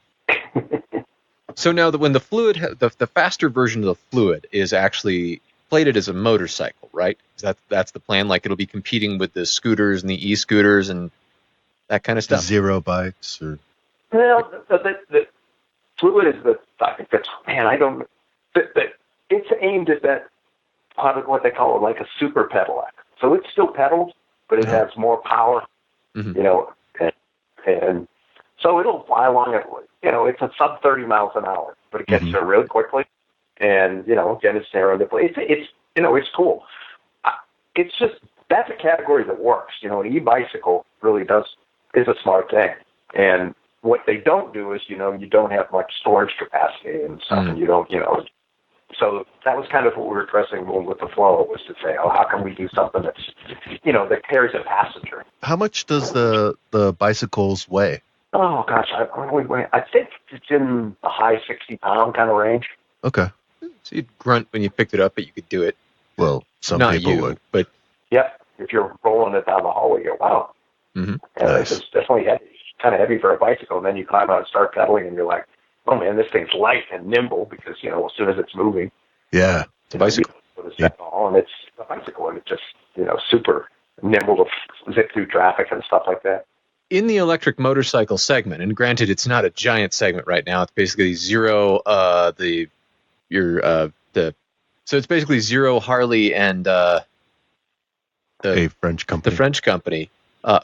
So now when the fluid, the faster version of the fluid is actually plated as a motorcycle, right? That's the plan. Like it'll be competing with the scooters and the e-scooters and that kind of stuff. Zero bikes or. Well, the fluid is I think that's, I don't, it's aimed at that, what they call it, like a super pedelec. So it's still pedals, but it has more power, and so it'll fly along at, it's a sub 30 miles an hour, but it gets there really quickly. And, again, it's narrow. It's cool. It's just, that's a category that works. An e-bicycle really is a smart thing. And what they don't do is, you don't have much storage capacity and stuff, and you don't, so that was kind of what we were addressing with the Flow, was to say, how can we do something that's, that carries a passenger? How much does the bicycles weigh? Oh, gosh, I think it's in the high 60-pound kind of range. Okay. So you'd grunt when you picked it up, but you could do it. Well, some Not people you, would. But yep, if you're rolling it down the hallway, you go, wow. Nice. It's definitely heavy. Kind of heavy for a bicycle, and then you climb out and start pedaling, and you're like, oh man, this thing's light and nimble because, as soon as it's moving. Yeah. It's a bicycle. And it's a bicycle, and it's just, super nimble to zip through traffic and stuff like that. In the electric motorcycle segment, and granted, it's not a giant segment right now. It's basically zero. So it's basically zero Harley and a French company. The French company.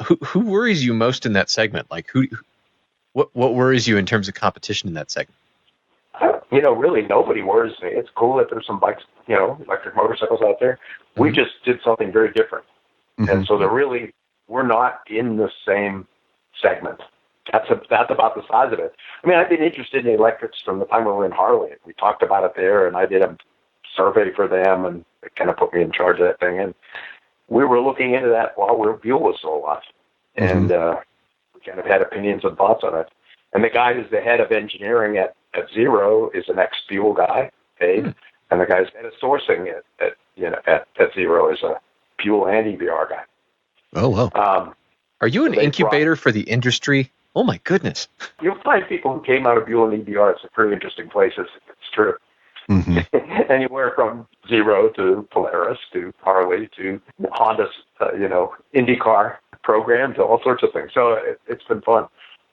Who worries you most in that segment? Like what worries you in terms of competition in that segment? Really nobody worries me. It's cool that there's some bikes, electric motorcycles out there. We just did something very different. And so we're not in the same segment. That's about the size of it. I mean, I've been interested in electrics from the time we were in Harley. We talked about it there, and I did a survey for them, and they kind of put me in charge of that thing. And we were looking into that while Buell was still alive. And we kind of had opinions and thoughts on it. And the guy who's the head of engineering at Zero is an ex-Buell guy, Abe. And the guy who's head of sourcing at Zero is a Buell and EBR guy. Oh, wow. Are you an incubator for the industry? Oh, my goodness. You'll find people who came out of Buell and EBR. It's a pretty interesting place. It's true. Anywhere from Zero to Polaris to Harley to Honda's, IndyCar program to all sorts of things. So it's been fun.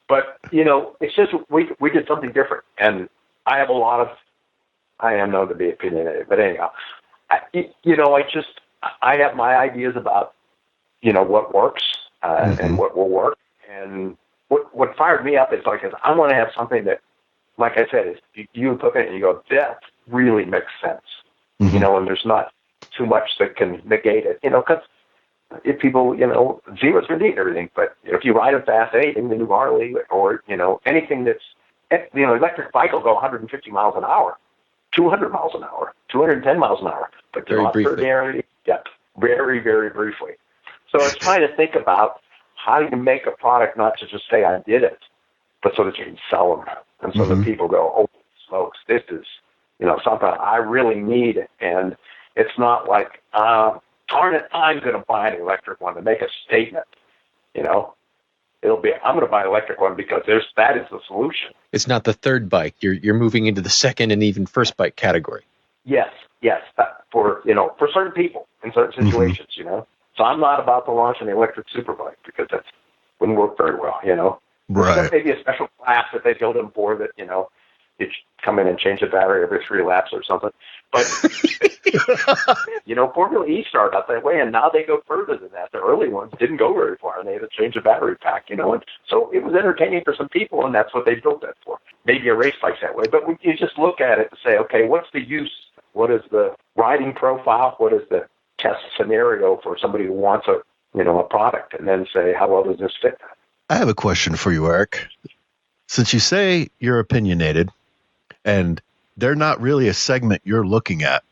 But, it's just we did something different. And I have I am known to be opinionated. But anyhow, I have my ideas about, what works and what will work. And what fired me up is I want to have something that, like I said, is you look at it and you go, that really makes sense. And there's not too much that can negate it, because if people, Zero's going to need everything, but if you ride a fast 8 in the new Harley or, anything that's, electric bike will go 150 miles an hour, 200 miles an hour, 210 miles an hour, but very briefly. Very, very briefly. So I was trying to think about how you make a product not to just say I did it, but so that you can sell them. And so that people go, oh, smokes, this is, something I really need. And it's not like, darn it, I'm going to buy an electric one to make a statement. It'll be, I'm going to buy an electric one because that is the solution. It's not the third bike. You're moving into the second and even first bike category. Yes. For certain people in certain situations, So I'm not about to launch an electric superbike because that wouldn't work very well, Right. Maybe a special class that they build them for that, you come in and change the battery every 3 laps or something. But, Formula E started out that way, and now they go further than that. The early ones didn't go very far, and they had to change the battery pack, and so it was entertaining for some people, and that's what they built that for. Maybe a race bike's that way, but when you just look at it and say, okay, what's the use? What is the riding profile? What is the test scenario for somebody who wants a product, and then say, how well does this fit that? I have a question for you, Eric. Since you say you're opinionated and they're not really a segment you're looking at,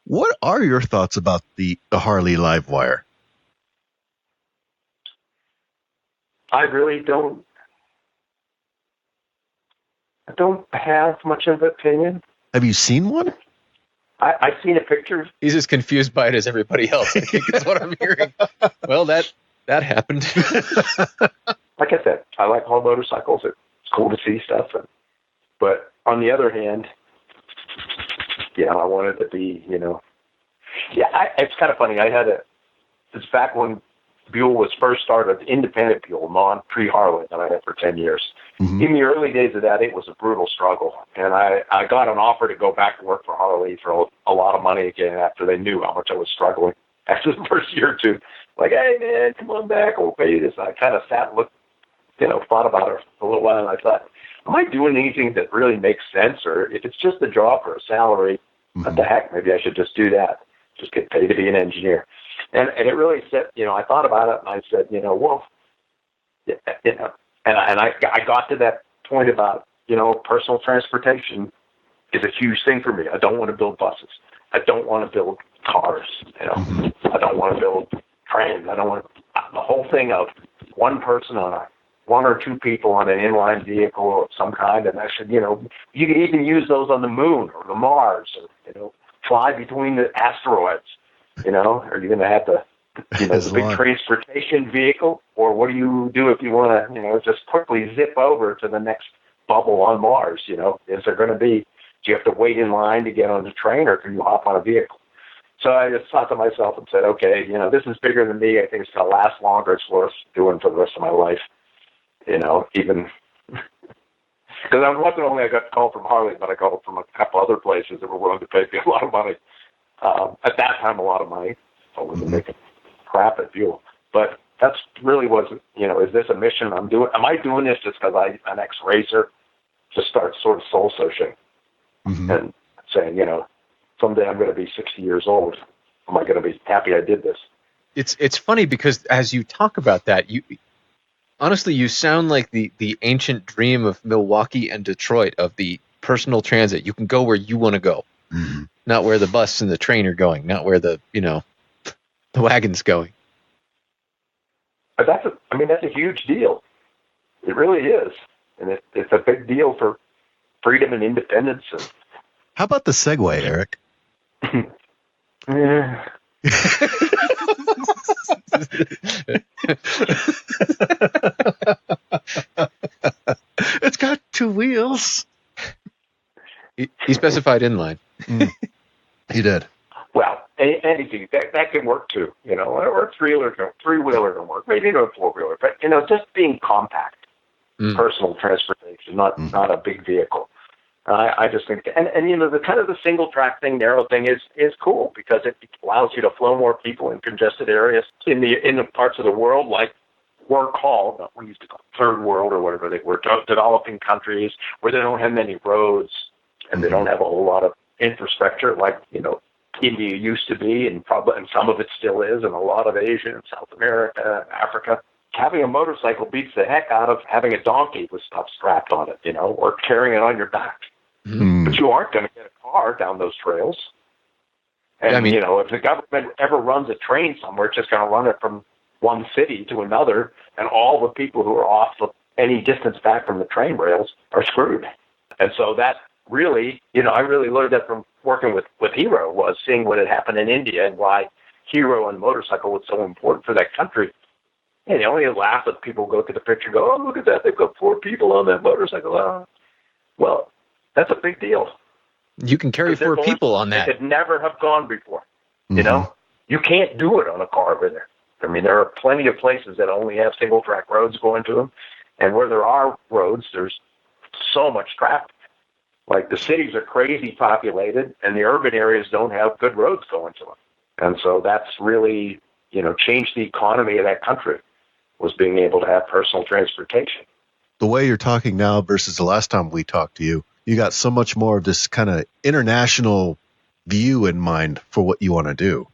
what are your thoughts about the Harley Livewire? I really don't have much of an opinion. Have you seen one? I've seen a picture. He's as confused by it as everybody else, I think is what I'm hearing. Well, that happened. Like I said, I like all motorcycles. It's cool to see stuff. But on the other hand, I wanted to be, it's kind of funny. It's back when Buell was first started, independent Buell, pre-Harley, that I had for 10 years. In the early days of that, it was a brutal struggle. And I got an offer to go back to work for Harley for a lot of money again after they knew how much I was struggling after the first year or two. Like, hey, man, come on back, we'll pay you this. I kind of sat and looked, thought about it for a little while, and I thought, am I doing anything that really makes sense? Or if it's just a job for a salary, what the heck, maybe I should just do that. Just get paid to be an engineer. And it really said, I thought about it, and I said, well, and I got to that point about, personal transportation is a huge thing for me. I don't want to build buses. I don't want to build cars. I don't want to build trains. I don't want the whole thing of one person one or two people on an inline vehicle of some kind. And I said, you could even use those on the moon or the Mars, or, fly between the asteroids. Are you going to have the big transportation vehicle, or what do you do if you want to, just quickly zip over to the next bubble on Mars? Is there going to be? Do you have to wait in line to get on the train, or can you hop on a vehicle? So I just thought to myself and said, okay, this is bigger than me. I think it's going to last longer. It's worth doing for the rest of my life. Even because I wasn't only I got called from Harley, but I called from a couple other places that were willing to pay me a lot of money. At that time, a lot of money. I wasn't making crap at fuel. But that's really wasn't, is this a mission I'm doing? Am I doing this just because I'm an ex-racer? Just start sort of soul searching and saying, someday I'm going to be 60 years old. Am I going to be happy I did this? It's funny because as you talk about that, honestly, you sound like the ancient dream of Milwaukee and Detroit of the personal transit. You can go where you want to go, not where the bus and the train are going, not where the wagon's going. But that's a huge deal. It really is, and it's a big deal for freedom and independence. And how about the Segway, Eric? It's got 2 wheels. He specified inline. He did. Well, anything that can work too, or a three-wheeler can work, maybe not a four-wheeler, but just being compact, personal transportation, not a big vehicle. I just think, and the kind of the single track thing, narrow thing is cool because it allows you to flow more people in congested areas in the parts of the world like we used to call third world or whatever they were, developing countries where they don't have many roads and they don't have a whole lot of infrastructure like India used to be, and some of it still is, and a lot of Asia and South America, Africa. Having a motorcycle beats the heck out of having a donkey with stuff strapped on it, or carrying it on your back. Mm. But you aren't going to get a car down those trails. And, if the government ever runs a train somewhere, it's just going to run it from one city to another, and all the people who are off of any distance back from the train rails are screwed. And so that really, I really learned that from working with Hero, was seeing what had happened in India and why Hero and motorcycle was so important for that country. And they only laugh at people who go to the picture and go, oh, look at that, they've got 4 people on that motorcycle. Well, that's a big deal. You can carry 4 people on that. They could never have gone before. Mm-hmm. You can't do it on a car over there. I mean, there are plenty of places that only have single-track roads going to them, and where there are roads, there's so much traffic. Like, the cities are crazy populated, and the urban areas don't have good roads going to them. And so that's really, changed the economy of that country, was being able to have personal transportation. The way you're talking now versus the last time we talked to you, you got so much more of this kind of international view in mind for what you want to do.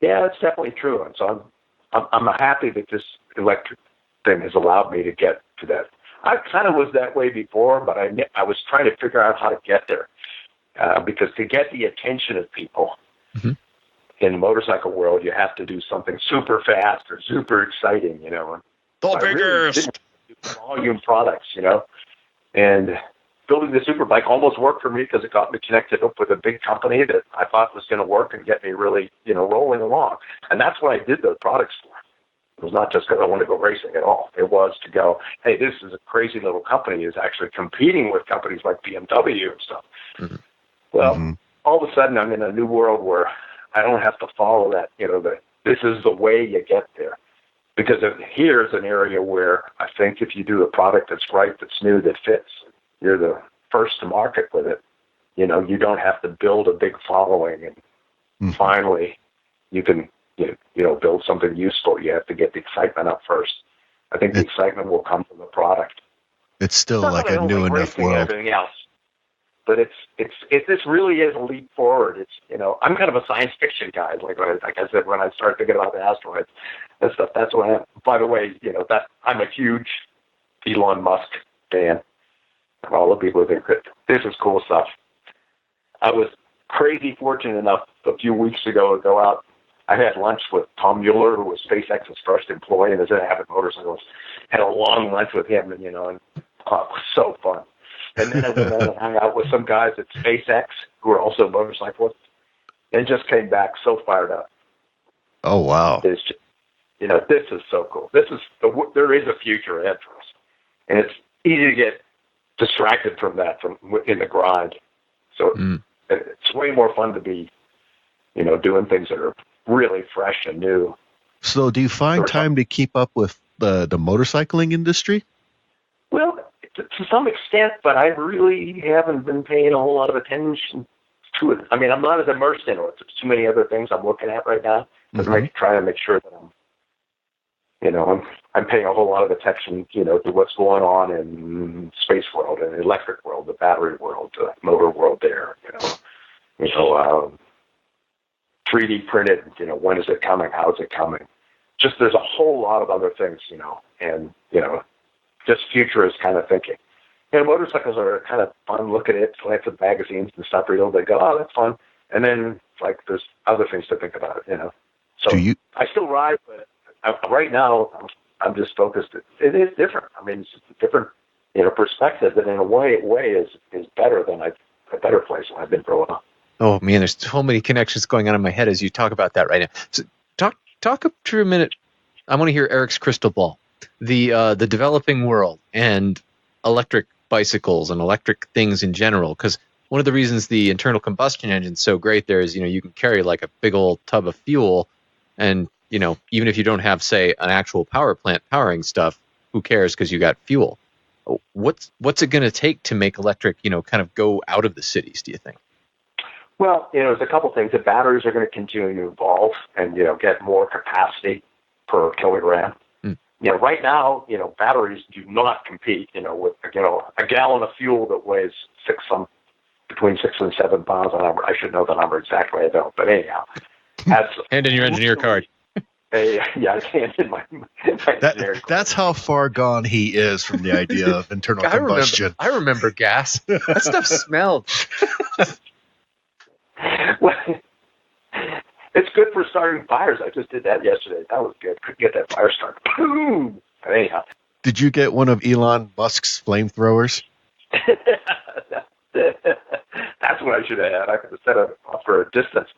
Yeah, that's definitely true. And so I'm happy that this electric thing has allowed me to get to that. I kind of was that way before, but I was trying to figure out how to get there. Because to get the attention of people in the motorcycle world, you have to do something super fast or super exciting, The biggest! Volume products, And building the Superbike almost worked for me because it got me connected up with a big company that I thought was going to work and get me really, rolling along. And that's what I did those products for. It was not just because I wanted to go racing at all. It was to go, hey, this is a crazy little company is actually competing with companies like BMW and stuff. Mm-hmm. Well, all of a sudden I'm in a new world where I don't have to follow that, this is the way you get there. Because here's an area where I think if you do a product that's right, that's new, that fits, you're the first to market with it. You don't have to build a big following, and finally you can, build something useful. You have to get the excitement up first. I think the excitement will come from the product. It's still like a new enough world. Everything else, but this really is a leap forward. It's I'm kind of a science fiction guy. Like I said, when I started thinking about the asteroids and stuff, that's what I am. By the way, that I'm a huge Elon Musk fan. All the people who think this is cool stuff. I was crazy fortunate enough a few weeks ago to go out. I had lunch with Tom Mueller, who was SpaceX's first employee and is an avid motorcyclist. Had a long lunch with him, and it was so fun. And then I went out and hung out with some guys at SpaceX who are also motorcyclists, and just came back so fired up. Oh wow! It's just, this is so cool. There is a future ahead for us, and it's easy to get distracted from that in the grind. So it's way more fun to be, doing things that are really fresh and new. So do you find time to keep up with the motorcycling industry? Well, to some extent, but I really haven't been paying a whole lot of attention to it. I mean, I'm not as immersed in it. There's too many other things I'm looking at right now. I'm trying to make sure that I'm paying a whole lot of attention, to what's going on in space world and electric world, the battery world, the motor world there, 3D printed, when is it coming? How is it coming? Just there's a whole lot of other things, and, just futurist kind of thinking. Motorcycles are kind of fun. Look at it, glance at magazines and stuff, read they go, oh, that's fun. And then, there's other things to think about it, So I still ride, but right now, I'm just focused. It is different. I mean, it's a different, perspective, and in a way is better than a better place than I've been growing up. Oh man, there's so many connections going on in my head as you talk about that right now. So talk up for a minute. I want to hear Eric's crystal ball, the developing world and electric bicycles and electric things in general, because one of the reasons the internal combustion engine's so great there is, you can carry like a big old tub of fuel, and even if you don't have, say, an actual power plant powering stuff, who cares, because you got fuel. What's it going to take to make electric, kind of go out of the cities, do you think? Well, there's a couple things. The batteries are going to continue to evolve and, get more capacity per kilogram. Right now, batteries do not compete, with, a gallon of fuel that weighs between 6 and 7 pounds. I should know the number exactly. I don't. But anyhow. Hand in your engineer card. I hand in my engineer card. That's how far gone he is from the idea of internal combustion. I remember gas. That stuff smelled. Well, it's good for starting fires. I just did that yesterday. That was good. Couldn't get that fire started. Boom! But anyhow. Did you get one of Elon Musk's flamethrowers? That's what I should have had. I could have set it off for a distance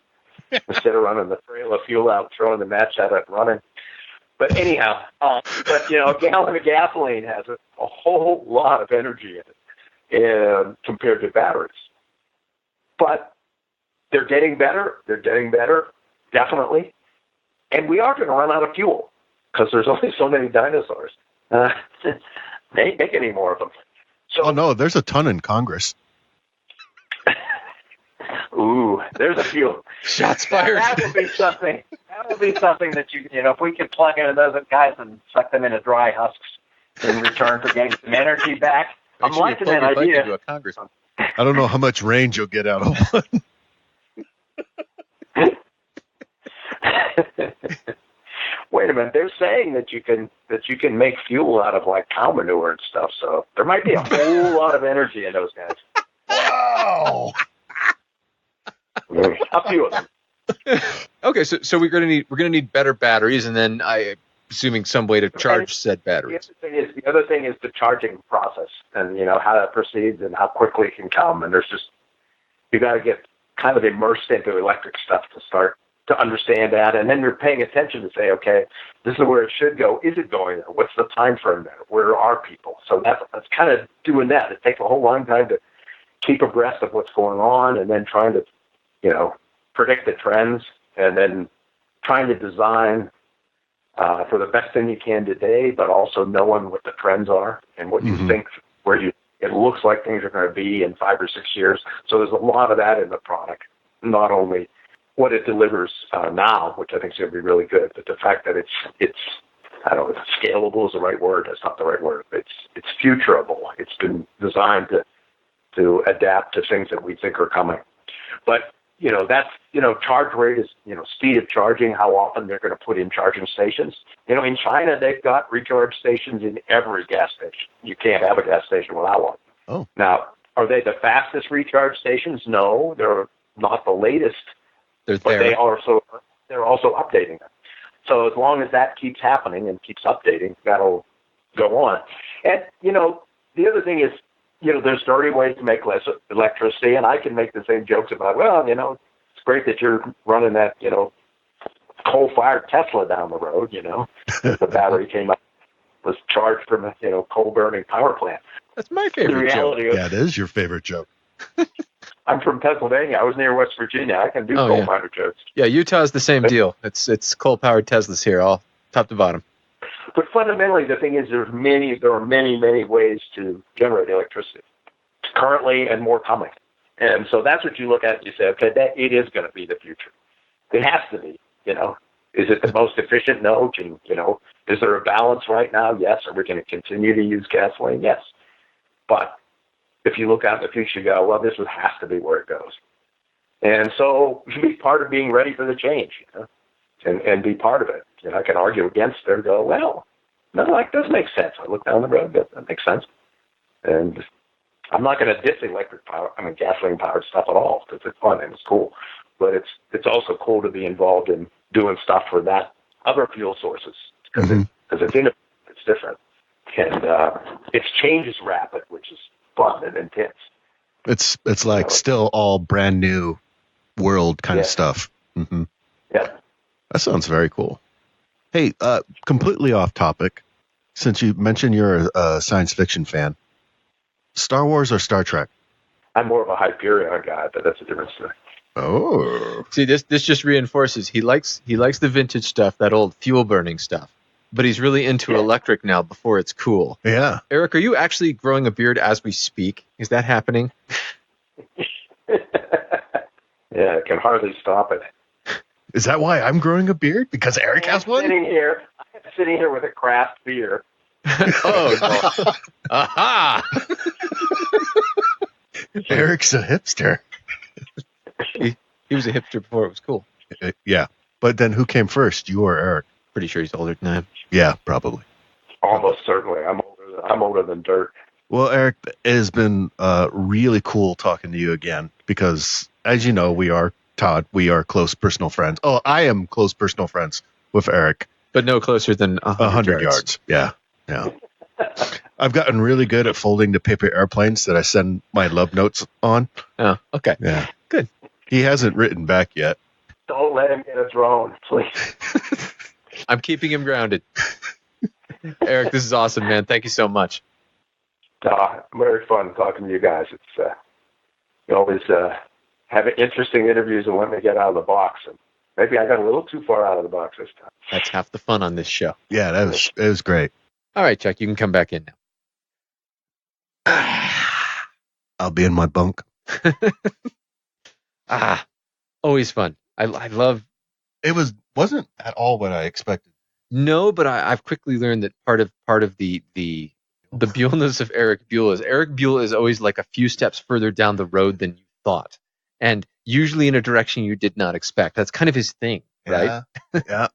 instead of running the trail of fuel out, throwing the match at it, and running. But anyhow, a gallon of gasoline has a whole lot of energy in it compared to batteries. But they're getting better. They're getting better, definitely. And we are going to run out of fuel because there's only so many dinosaurs. They ain't make any more of them. So, no, there's a ton in Congress. Ooh, there's a few. Shots fired. That would be something. That would be something that if we could plug in those guys and suck them into dry husks in return for getting some energy back. I'm liking that idea. To a congressman. I don't know how much range you'll get out of one. Wait a minute. They're saying that you can make fuel out of like cow manure and stuff. So there might be a whole lot of energy in those guys. Wow. A few of them. Okay, so we're gonna need better batteries, and then assuming some way to charge said batteries. The other thing is the charging process, and how that proceeds and how quickly it can come. And you got to get kind of immersed into electric stuff to start to understand that, and then you're paying attention to say, okay, this is where it should go. Is it going there? What's the time frame there? Where are people? So that's kind of doing that. It takes a whole long time to keep abreast of what's going on, and then trying to predict the trends, and then trying to design for the best thing you can today, but also knowing what the trends are and what you think, it looks like things are going to be in 5 or 6 years. So there's a lot of that in the product, not only what it delivers now, which I think is going to be really good, but the fact that it's I don't know if scalable is the right word. That's not the right word. It's futurable. It's been designed to adapt to things that we think are coming. But that's, charge rate is, speed of charging, how often they're going to put in charging stations. In China, they've got recharge stations in every gas station. You can't have a gas station without one. Oh. Now, are they the fastest recharge stations? No, they're not the latest. They're but there. they're also updating them. So as long as that keeps happening and keeps updating, that'll go on. And, the other thing is, there's 30 ways to make less electricity, and I can make the same jokes about, it's great that you're running that, coal-fired Tesla down the road, the battery came up, was charged from a, coal-burning power plant. That's my favorite joke. Yeah, it is your favorite joke. I'm from Pennsylvania. I was near West Virginia. I can do coal-fired jokes. Yeah, Utah's the same deal. It's coal-powered Teslas here, all top to bottom. But fundamentally, the thing is, there are many ways to generate electricity currently, and more coming. And so that's what you look at and you say, okay, it is going to be the future. It has to be. Is it the most efficient? No. Is there a balance right now? Yes. Are we going to continue to use gasoline? Yes. But if you look out in the future, you go, well, this has to be where it goes. And so be part of being ready for the change, and be part of it. I can argue against it or go, well, no, that does make sense. I look down the road, that makes sense. And I'm not going to diss gasoline-powered stuff at all, because it's fun and it's cool. But it's also cool to be involved in doing stuff for that other fuel sources, because it's different. And its change is rapid, which is fun and intense. It's like still all brand new world kind of stuff. Mm-hmm. Yeah. That sounds very cool. Hey, completely off topic, since you mentioned you're a science fiction fan, Star Wars or Star Trek? I'm more of a Hyperion guy, but that's a different story. Oh, See, this just reinforces he likes the vintage stuff, that old fuel burning stuff, but he's really into electric now. Before it's cool. yeah. Eric, are you actually growing a beard as we speak? Is that happening? Yeah, I can hardly stop it. Is that why I'm growing a beard? Because Eric has one? I'm sitting here with a craft beer. Oh, no. Aha! Eric's a hipster. He was a hipster before it was cool. Yeah. But then who came first, you or Eric? Pretty sure he's older than I am. Yeah, probably. Almost certainly. I'm older than dirt. Well, Eric, it has been really cool talking to you again because, as you know, Todd, we are close personal friends. Oh, I am close personal friends with Eric. But no closer than 100 yards. Yeah. I've gotten really good at folding the paper airplanes that I send my love notes on. Oh, okay. Yeah. Good. He hasn't written back yet. Don't let him get a drone, please. I'm keeping him grounded. Eric, this is awesome, man. Thank you so much. Very fun talking to you guys. It's you always have interesting interviews and let me get out of the box. And maybe I got a little too far out of the box this time. That's half the fun on this show. Yeah, it was great. All right, Chuck, you can come back in now. I'll be in my bunk. Always fun. I love. It wasn't at all what I expected. No, but I've quickly learned that part of the Buellness of Eric Buell is always like a few steps further down the road than you thought, and usually in a direction you did not expect. That's kind of his thing, right? Yeah.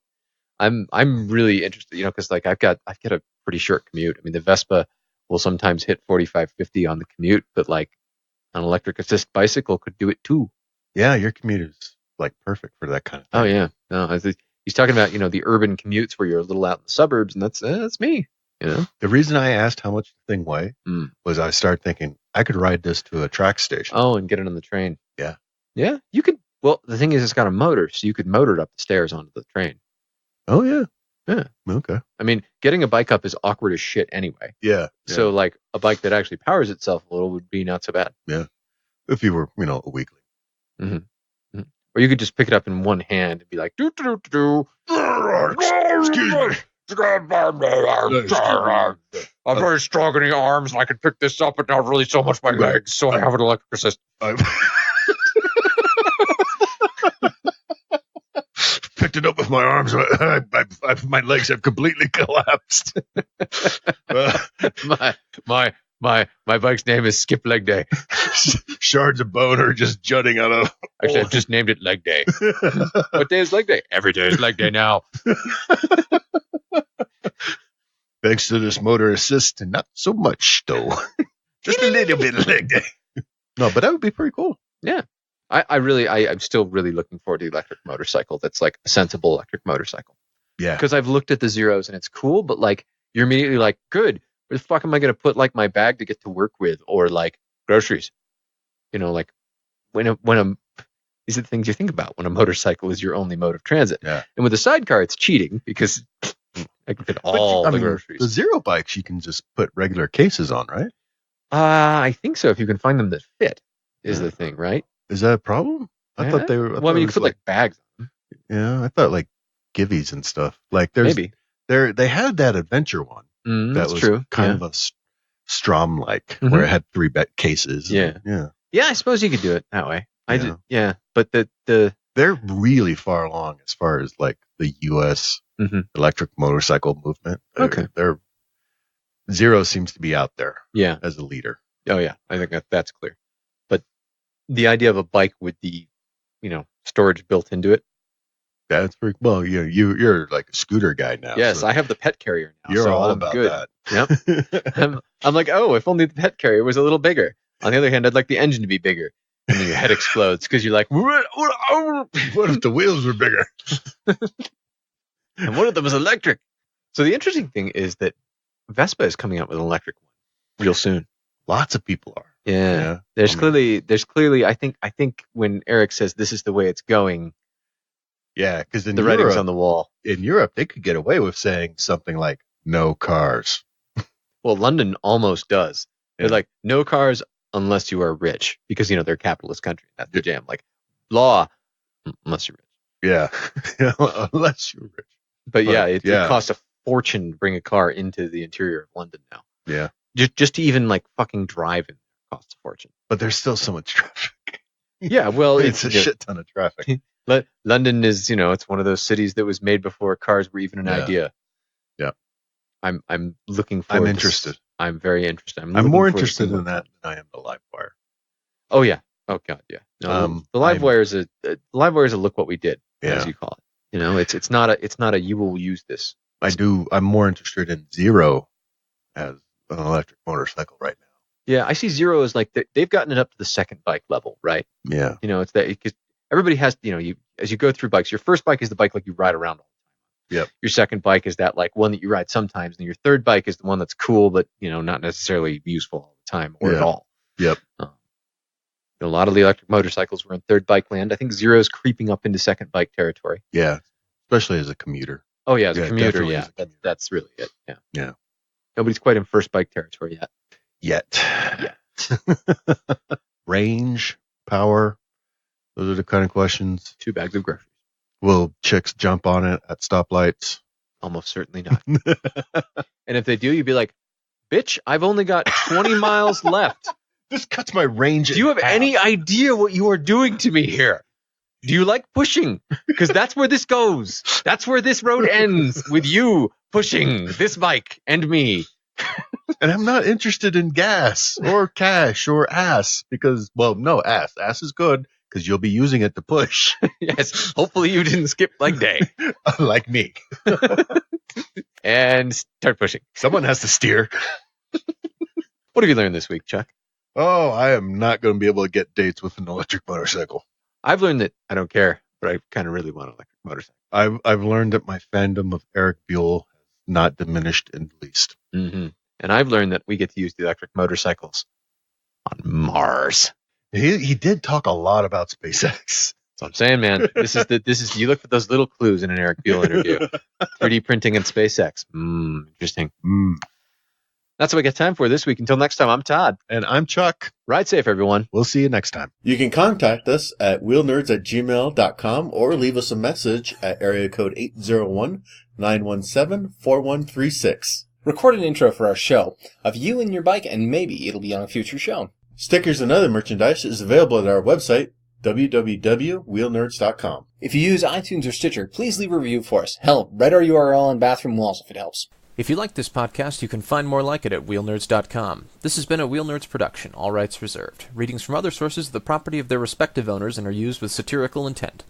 I'm really interested, because like I've got a pretty short commute. I mean, the Vespa will sometimes hit 45, 50 on the commute, but like an electric assist bicycle could do it too. Yeah, your commute is like perfect for that kind of thing. Oh yeah, no, he's talking about the urban commutes where you're a little out in the suburbs, and that's me. The reason I asked how much the thing weighed was I started thinking I could ride this to a track station. Oh, and get it on the train. Yeah, you could. Well, the thing is, it's got a motor, so you could motor it up the stairs onto the train. Oh yeah. Okay. I mean, getting a bike up is awkward as shit anyway. Yeah. So like a bike that actually powers itself a little would be not so bad. Yeah. If you were, a weekly. Mm-hmm. Mm-hmm. Or you could just pick it up in one hand and be like, do do do do. Excuse me. I'm very strong in the arms, and I can pick this up, but not really so much my legs. So I have an electric assist. Picked it up with my arms. My legs have completely collapsed. My bike's name is Skip Leg Day. Shards of bone are just jutting out of. Actually, I've just named it Leg Day. What day is Leg Day? Every day is Leg Day now. Thanks to this motor assist, and not so much though. Just a little bit of leg day. No, but that would be pretty cool. Yeah. I'm still really looking forward to the electric motorcycle that's like a sensible electric motorcycle. Yeah. Because I've looked at the Zeros and it's cool, but like you're immediately like, good, where the fuck am I going to put like my bag to get to work with or like groceries? Like these are the things you think about when a motorcycle is your only mode of transit. Yeah. And with a sidecar, it's cheating because I can fit all the groceries. The Zero bikes, you can just put regular cases on, right? I think so. If you can find them that fit is the thing, right? Is that a problem? I thought they were. Well, I mean, you could put like bags on them. Yeah, I thought like givvies and stuff. Like there's maybe they had that adventure one that was true. kind of a Strom like where it had 3 cases. Yeah. I suppose you could do it that way. But they're really far along as far as like the U.S. electric motorcycle movement. Okay, their Zero seems to be out there. Yeah, as a leader. Oh yeah, I think that's clear. But the idea of a bike with the storage built into it. That's pretty well. You're like a scooter guy now. Yes, so I have the pet carrier now. You're so all I'm about good. that. Yep. I'm like, oh, if only the pet carrier was a little bigger. On the other hand, I'd like the engine to be bigger. And then your head explodes because you're like, what if the wheels were bigger? And one of them is electric. So the interesting thing is that Vespa is coming out with an electric one real soon. Lots of people are. Yeah. There's clearly. I think when Eric says this is the way it's going. Yeah, because the writing's on the wall. In Europe, they could get away with saying something like "no cars." Well, London almost does. They're like, no cars unless you are rich, because they're a capitalist country. That's the jam. Like law, unless you're rich. Yeah, unless you're rich. But it costs a fortune to bring a car into the interior of London now. Yeah, just to even like fucking drive in costs a fortune. But there's still so much traffic. Yeah, well, it's a shit ton of traffic. London is, it's one of those cities that was made before cars were even an idea. Yeah. I'm looking forward. I'm interested. I'm very interested. I'm more interested in that than I am the live wire. Oh yeah. Oh god, yeah. No, the live wire is a look what we did, as you call it. It's not a you will use this. I'm more interested in Zero as an electric motorcycle right now. Yeah, I see Zero as like they've gotten it up to the second bike level, right? Yeah. It's that because everybody has, as you go through bikes, your first bike is the bike like you ride around all the time. Yep. Your second bike is that like one that you ride sometimes, and your third bike is the one that's cool, but not necessarily useful all the time or at all. Yep. A lot of the electric motorcycles were in third bike land. I think Zero's creeping up into second bike territory. Yeah, especially as a commuter. Oh yeah, as a commuter, yeah. That's really it. Yeah. Yeah. Nobody's quite in first bike territory yet. Range, power, those are the kind of questions. 2 bags of groceries. Will chicks jump on it at stoplights? Almost certainly not. And if they do, you'd be like, bitch, I've only got 20 miles left. This cuts my range. Do you have any idea what you are doing to me here? Do you like pushing? Because that's where this goes. That's where this road ends, with you pushing this bike and me. And I'm not interested in gas or cash or ass because, no, ass. Ass is good because you'll be using it to push. Yes. Hopefully you didn't skip leg day. Like me. And start pushing. Someone has to steer. What have you learned this week, Chuck? Oh, I am not going to be able to get dates with an electric motorcycle. I've learned that I don't care, but I kind of really want an electric motorcycle. I've learned that my fandom of Eric Buell has not diminished in the least. Mm-hmm. And I've learned that we get to use the electric motorcycles on Mars. He did talk a lot about SpaceX. That's what I'm saying, man. This is you look for those little clues in an Eric Buell interview. 3D printing and SpaceX. Interesting. That's what we got time for this week. Until next time, I'm Todd. And I'm Chuck. Ride safe, everyone. We'll see you next time. You can contact us at wheelnerds@gmail.com or leave us a message at area code 801-917-4136. Record an intro for our show of you and your bike, and maybe it'll be on a future show. Stickers and other merchandise is available at our website, www.wheelnerds.com. If you use iTunes or Stitcher, please leave a review for us. Hell, write our URL on bathroom walls if it helps. If you like this podcast, you can find more like it at Wheelnerds.com. This has been a Wheelnerds production, all rights reserved. Readings from other sources are the property of their respective owners and are used with satirical intent.